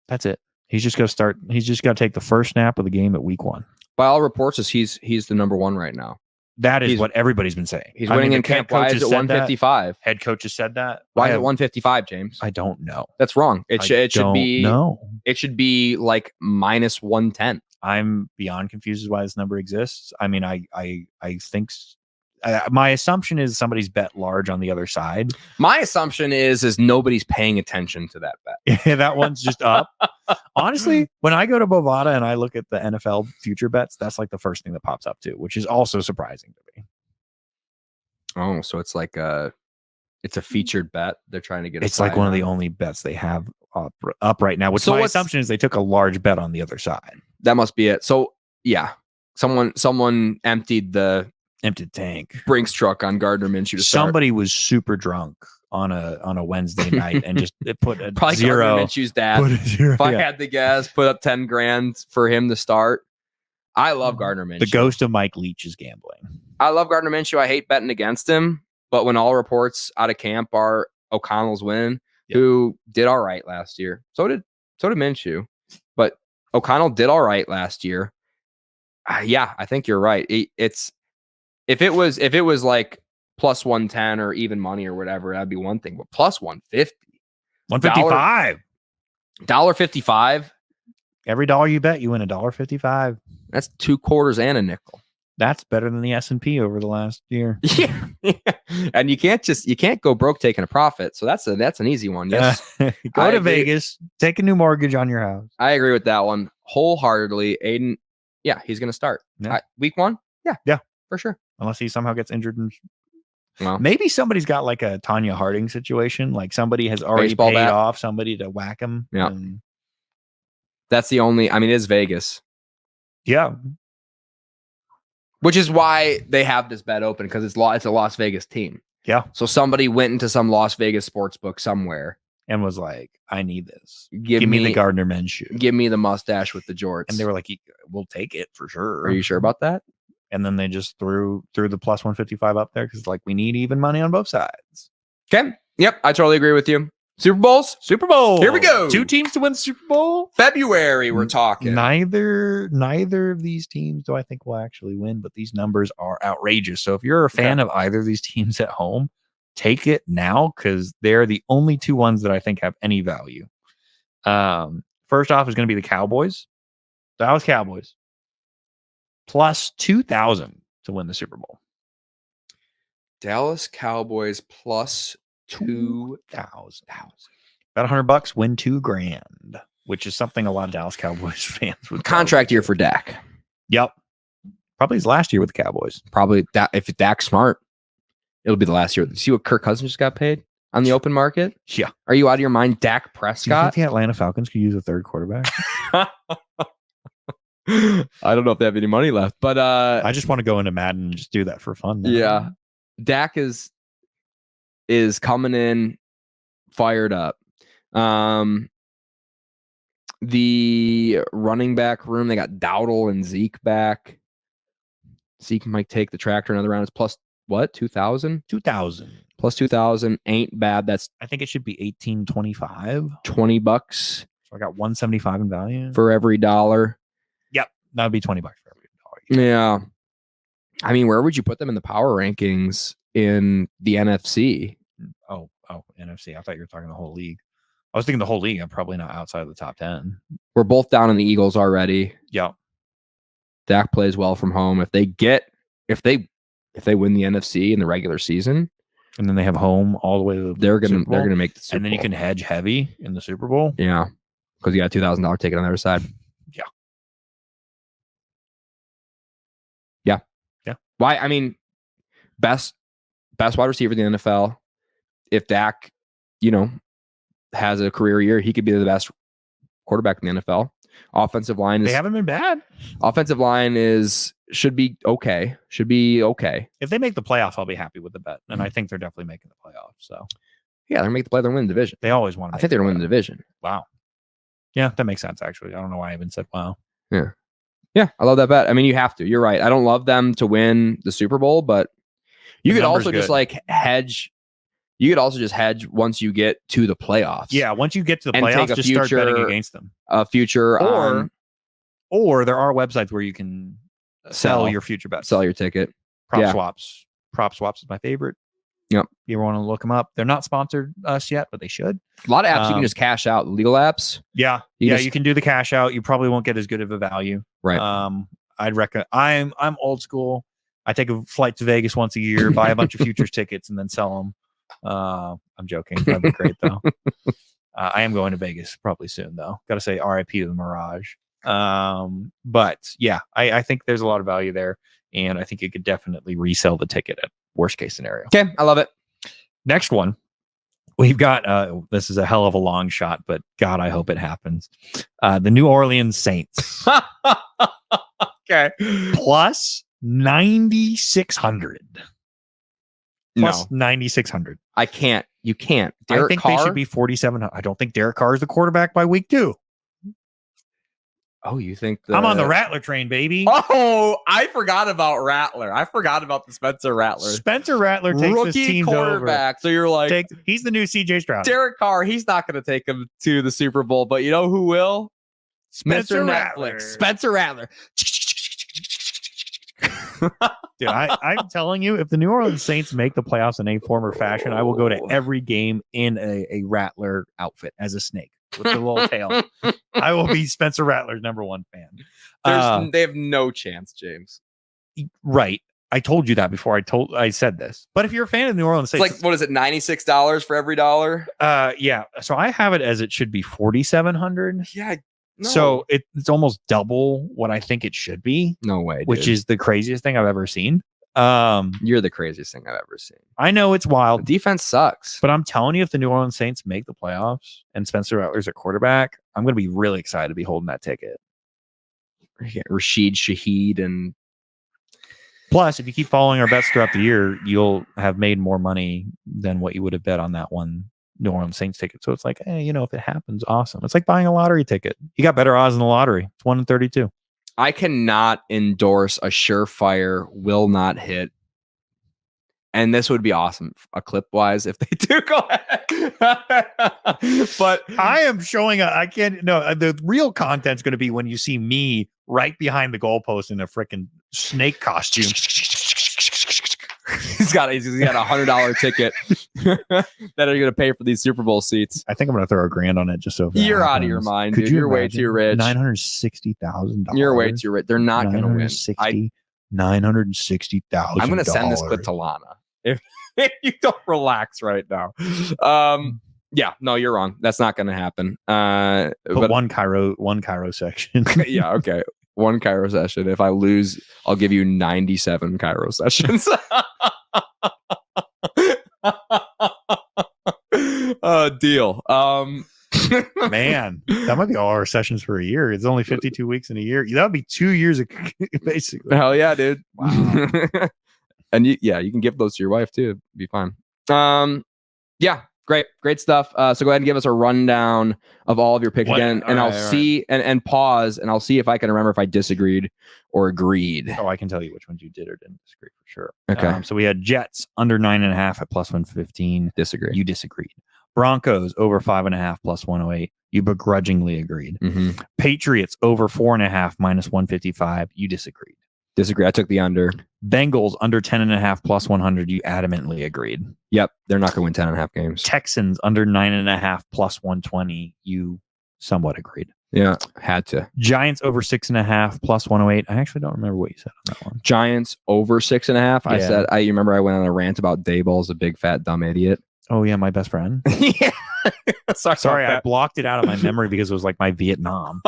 That's it. He's just going to start. He's just got to take the first snap of the game at week 1. By all reports, he's the number 1 right now. That is what everybody's been saying. He's winning in camp. Why is it 155? Head coach has said that. Why is it 155, James? I don't know. That's wrong. It should be no. It should be like minus 110. I'm beyond confused as why this number exists. I mean, I think my assumption is somebody's bet large on the other side. My assumption is nobody's paying attention to that bet. Yeah, that one's just up. Honestly, when I go to Bovada and I look at the NFL future bets, that's like the first thing that pops up too, which is also surprising to me. Oh, so it's like it's a featured bet. They're trying to get. It's like one of the only bets they have up right now. Which my assumption is they took a large bet on the other side. That must be it. So yeah, someone emptied the tank Brinks truck on Gardner Minshew. Somebody was super drunk on a Wednesday night and just put a probably zero. Gardner Minshew's dad. If I had the guess, put up 10 grand for him to start. I love Gardner Minshew. The ghost of Mike Leach is gambling. I love Gardner Minshew. I hate betting against him, but when all reports out of camp are O'Connell's win, who did all right last year. So did Minshew, but O'Connell did all right last year. Yeah, I think you're right. It's if it was like plus 110 or even money or whatever, that'd be one thing. But plus 150, 155, $1.55. Every dollar you bet, you win $1.55. That's 2 quarters and a nickel. That's better than the S&P over the last year. Yeah. And you can't go broke taking a profit. So that's an easy one. Yes. Go to Vegas, take a new mortgage on your house. I agree with that one wholeheartedly. Aiden, yeah, he's going to start. Yeah. Week 1? Yeah, for sure. Unless he somehow gets injured. Well, maybe somebody's got like a Tanya Harding situation. Like somebody has already paid off somebody to whack him. Yeah. That's the only, it is Vegas. Yeah. Which is why they have this bet open, because it's a Las Vegas team. Yeah. So somebody went into some Las Vegas sports book somewhere and was like, I need this. Give me the Gardner Minshew. Give me the mustache with the jorts. And they were like, we'll take it for sure. Are you sure about that? And then they just threw the plus 155 up there because like we need even money on both sides. Okay. Yep. I totally agree with you. Super Bowl. Here we go. 2 teams to win the Super Bowl. February, we're talking. Neither of these teams do I think will actually win, but these numbers are outrageous. So if you're a fan of either of these teams at home, take it now because they're the only 2 ones that I think have any value. First off is going to be the Cowboys. Dallas Cowboys. Plus 2,000 to win the Super Bowl. Dallas Cowboys plus 2,000. About $100, win $2,000, which is something a lot of Dallas Cowboys fans would. Contract year for Dak. Yep. Probably his last year with the Cowboys. Probably that. If Dak's smart, it'll be the last year. See what Kirk Cousins just got paid on the open market? Yeah. Are you out of your mind? Dak Prescott? Do you think the Atlanta Falcons could use a third quarterback? I don't know if they have any money left, but I just want to go into Madden and just do that for fun now. Yeah. Dak is coming in fired up. The running back room, they got Dowdle and Zeke back. Zeke might take the tractor another round. It's plus what? 2,000? 2,000. Plus 2,000 ain't bad. That's I think it should be $18.25. $20. So I got $175 in value for every dollar. Yep. That would be $20 for every dollar. Yeah. Where would you put them in the power rankings in the NFC? Oh, NFC. I thought you were talking the whole league. I was thinking the whole league. I'm probably not outside of the top 10. We're both down on the Eagles already. Yeah. Dak plays well from home. If they win the NFC in the regular season, and then they have home all the way to they're gonna make the Super Bowl. And then you can hedge heavy in the Super Bowl. Yeah. Because you got a $2,000 ticket on the other side. Yeah. Yeah. Yeah. Why? Best wide receiver in the NFL. If Dak, has a career year, he could be the best quarterback in the NFL. Offensive line They is haven't been bad. offensive line should be okay. Should be okay. If they make the playoffs, I'll be happy with the bet. And I think they're definitely making the playoffs. So Yeah, they're making the play. They're winning the division. they always want to. I think they're gonna win the division. Wow. Yeah, that makes sense. Actually, I don't know why I even said wow. Yeah, I love that bet. I mean, you have to. You're right. I don't love them to win the Super Bowl, but you The could number's also just good. like hedge. You could also just hedge once you get to the playoffs. Yeah, once you get to the And take playoffs, a just start betting future- against them. A future Or there are websites where you can sell Sell. your future bets. sell your ticket. Prop yeah. swaps. Prop swaps is my favorite. Yep. You ever want to look them up? They're not sponsored us yet, but they should. A lot of apps you can Um, just cash out. Legal apps. Yeah, You yeah, just- you can do the cash out. You probably won't get as good of a value. Right. I'd recommend. I'm old school. I take a flight to Vegas once a year, buy a bunch of futures tickets, and then sell them. I'm joking. That'd be great though. I am going to Vegas probably soon though. Got to say RIP to the Mirage. But yeah, I think there's a lot of value there, and I think you could definitely resell the ticket at worst case scenario. Okay, I love it. Next one, we've got this is a hell of a long shot, but God, I hope it happens. The New Orleans Saints Okay. plus 9,600. Plus 9,600. I can't. You can't. I Derek think Carr? they should be 4,700. I don't think Derek Carr is the quarterback by week 2. Oh, you think I'm on the Rattler train, baby. Oh, I forgot about Rattler. I forgot about the Spencer Rattler. Spencer Rattler takes his Rookie teams over. quarterback. So you're like, He's the new CJ Stroud. Derek Carr, he's not going to take him to the Super Bowl, but you know who will? Spencer Mr. Rattler. Netflix. Spencer Rattler. Dude, I'm telling you, if the New Orleans Saints make the playoffs in a form or fashion, I will go to every game in a Rattler outfit as a snake with the little tail. I will be Spencer Rattler's #1 fan. They have no chance, James. Right. I told you that before I said this. But if you're a fan of the New Orleans It's Saints, like, what is it, $96 for every dollar? yeah. So I have it as it should be 4,700. Yeah. No. So it's almost double what I think it should be, no way, dude. which is the craziest thing I've ever seen. You're the craziest thing I've ever seen. I know it's The wild, defense sucks. but I'm telling you, if the New Orleans Saints make the playoffs and Spencer Rattler's at quarterback, I'm going to be really excited to be holding that ticket. Rashid Shaheed and Plus, if you keep following our bets throughout the year, you'll have made more money than what you would have bet on that one New Orleans Saints ticket. So it's like, hey, if it happens, awesome. It's like buying a lottery ticket. You got better odds in the lottery. It's 1 in 32. I cannot endorse a surefire will not hit. And this would be awesome, a clip wise, if they do go ahead. But I am showing I can't. No, the real content's going to be when you see me right behind the goalpost in a freaking snake costume. he's got a $100 ticket that are going to pay for these Super Bowl seats. I think I'm going to throw $1,000 on it just so. You're out of your mind, dude. You're way too rich. $960,000. You're way too rich. They're not going to win. $960,000. I'm going to send this clip to Lana if you don't relax right now. Yeah, no, you're wrong. That's not going to happen. But one Cairo section. Yeah, okay. One Cairo session. If I lose, I'll give you 97 Cairo sessions. Deal. Man, that might be all our sessions for a year. It's only 52 weeks in a year. That would be 2 years, basically. Hell yeah, dude. Wow. And you can give those to your wife too. It'd be fine. Yeah, great stuff. So go ahead and give us a rundown of all of your picks again, and I'll see and pause, and I'll see if I can remember if I disagreed or agreed. Oh, I can tell you which ones you did or didn't disagree for sure. Okay. So we had Jets under 9.5 at plus 115. Disagree. You disagreed. Broncos over 5.5 plus 108. You begrudgingly agreed. Mm-hmm. Patriots over 4.5 minus 155. You disagreed. Disagree. I took the under. Bengals under 10.5 plus 100. You adamantly agreed. Yep, they're not going to win 10.5 games. Texans under 9.5 plus 120. You somewhat agreed. Yeah, had to. Giants over 6.5 plus 108. I actually don't remember what you said on that one. Giants over 6.5. I Yeah. said. You remember I went on a rant about Daboll as a big fat dumb idiot. Oh yeah, my best friend. Yeah. Sorry, I blocked it out of my memory because it was like my Vietnam.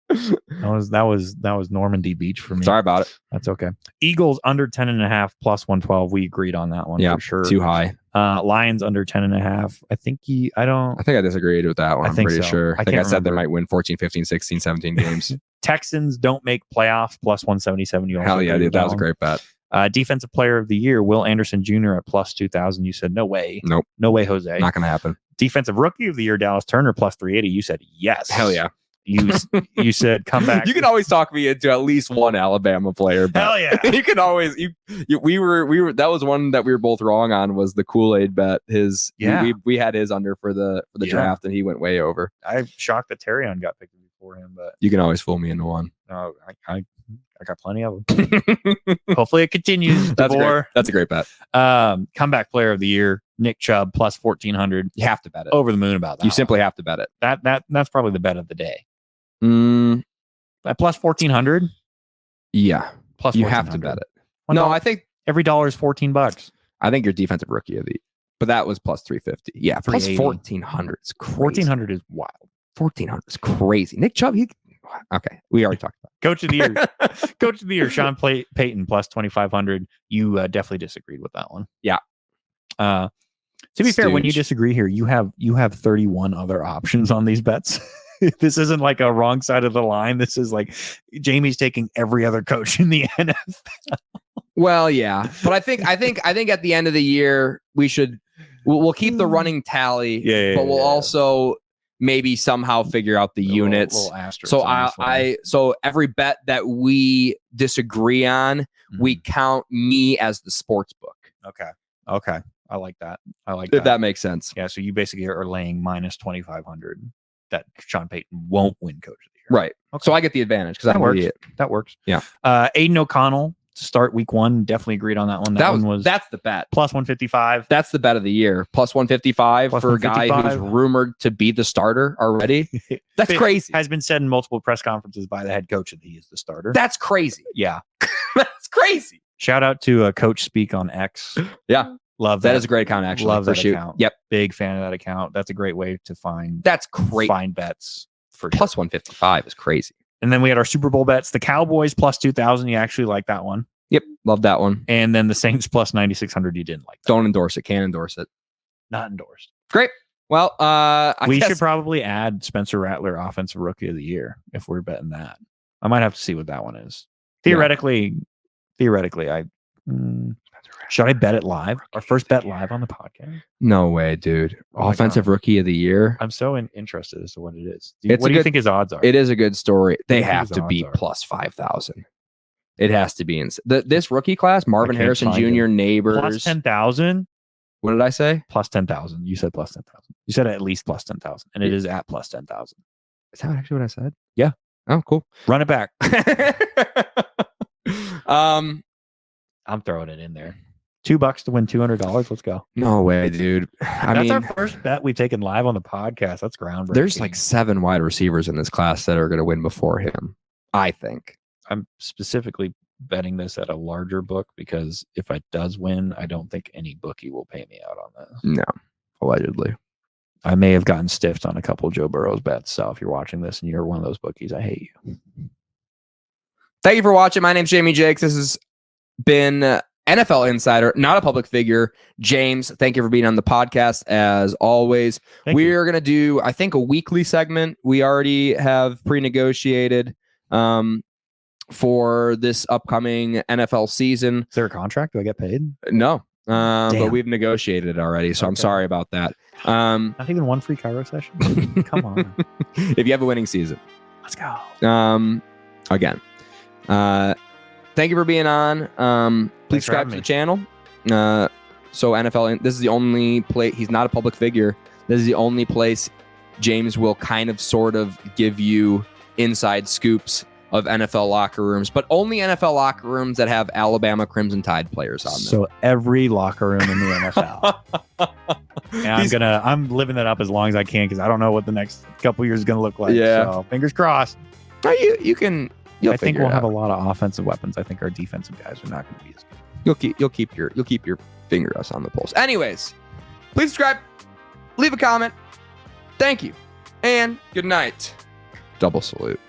That That was Normandy Beach for me. Sorry about it. That's okay. Eagles under 10.5 plus 112. We agreed on that one for sure. Too high. Lions under 10.5. I think I disagreed with that one. I'm pretty sure. I think I said they remember. might win 14, 15, 16, 17 games. Texans don't make playoffs plus 177. You also Hell yeah, agreed dude. with That was a one. great bet. Defensive player of the year, Will Anderson Jr. at plus 2,000. You said no way. Nope. No way, Jose. Not going to happen. Defensive rookie of the year, Dallas Turner plus 380. You said yes. Hell yeah. You said come back. You can always talk me into at least one Alabama player. Bet. Hell yeah. You can always. We were. That was one that we were both wrong on. Was the Kool-Aid bet? We had his under for the draft, and he went way over. I'm shocked that Terrion got picked before him, but You can always fool me into one. no, I got plenty of them. Hopefully it continues. That's DeBoer. great. That's a great bet. Comeback player of the year, Nick Chubb plus 1,400. You have to bet it. Over the moon about that. You simply have to bet it. That's probably the bet of the day. At plus 1,400. Yeah. Plus You have to 1,400. bet it. Well, No, I think every dollar is $14. I think your defensive rookie of the, but that was plus 350. Yeah, plus 380. 1,400 is crazy. 1,400 is wild. 1,400 is crazy. Nick Chubb, okay, we already talked about Coach of the year, Coach of the year, Sean Payton plus 2,500. You definitely disagreed with that one. Yeah. To be fair, when you Stooge. disagree here, you have 31 other options on these bets. This isn't like a wrong side of the line. This is like Jamie's taking every other coach in the NFL. Well, yeah, but I think at the end of the year we'll keep the running tally, but we'll also maybe somehow figure out the units. Little asterisks So on this one. so every bet that we disagree on, we Mhm. count me as the sports book. Okay. I like that. If that makes sense. Yeah. So you basically are laying minus 2,500 that Sean Payton won't win Coach of the Year. Right. Okay. So I get the advantage because That I'm an works. idiot. That works. Yeah. Aiden O'Connell to start week 1. Definitely agreed on that one. That one was that's the bet. plus 155. That's the bet of the year. Plus 155 Plus for a guy who's 155. rumored to be the starter already. That's It crazy. Has been said in multiple press conferences by the head coach that he is the starter. That's crazy. Yeah. That's crazy. Shout out to Coach Speak on X. Yeah. Love That is a great account, actually. Love for that shoot. account. Yep. Big fan of that account. That's a great way to find That's great. bets for Plus sure. 155 is crazy. And then we had our Super Bowl bets. The Cowboys plus 2,000. You actually like that one. Yep. Love that one. And then the Saints plus 9,600. You didn't like that. Don't endorse it. Can't endorse it. Not endorsed. Great. Well, We guess should probably add Spencer Rattler Offensive Rookie of the Year if we're betting that. I might have to see what that one is. Theoretically, should I bet it live? Our first bet live on the podcast? No way, dude. Oh my Offensive God. Rookie of the Year. I'm so interested as to what it is. It's What a do you good- think his odds are? It is a good story. They do you think have his to be odds are? plus 5,000. It has to be. This rookie class, Marvin can't Harrison find Jr., it. Neighbors. Plus 10,000? What did I say? Plus 10,000. You said plus 10,000. You said at least plus 10,000. And it is at plus 10,000. Is that actually what I said? Yeah. Oh, cool. Run it back. um, I'm throwing it in there. $2 to win $200. Let's go. no way, dude. I That's mean, our first bet we've taken live on the podcast. That's groundbreaking. there's like 7 wide receivers in this class that are going to win before him. I think. I'm specifically betting this at a larger book because if it does win, I don't think any bookie will pay me out on this. No, allegedly. I may have gotten stiffed on a couple of Joe Burrow's bets. So if you're watching this and you're one of those bookies, I hate you. Thank you for watching. My name's Jamie Jakes. This has been NFL Insider, not a public figure. James, thank you for being on the podcast as always. Thank you. We're going to do, I think, a weekly segment. We already have pre-negotiated for this upcoming NFL season. Is there a contract? Do I get paid? No, but Damn. we've negotiated already, so I'm Okay. sorry about that. Not even one free Cairo session? Come on. If you have a winning season. Let's go. Again, thank you for being on. Please Thanks for subscribe having to me. the channel. So NFL, this is the only place, he's not a public figure. This is the only place James will kind of sort of give you inside scoops of NFL locker rooms, but only NFL locker rooms that have Alabama Crimson Tide players on them. So every locker room in the NFL. And I'm living that up as long as I can because I don't know what the next couple years is going to look like. Yeah. So fingers crossed. No, you can. You'll I think figure we'll it have a out. lot of offensive weapons. I think our defensive guys are not going to be as good. You'll keep your fingers on the pulse. Anyways, please subscribe, leave a comment. Thank you, and good night. Double salute.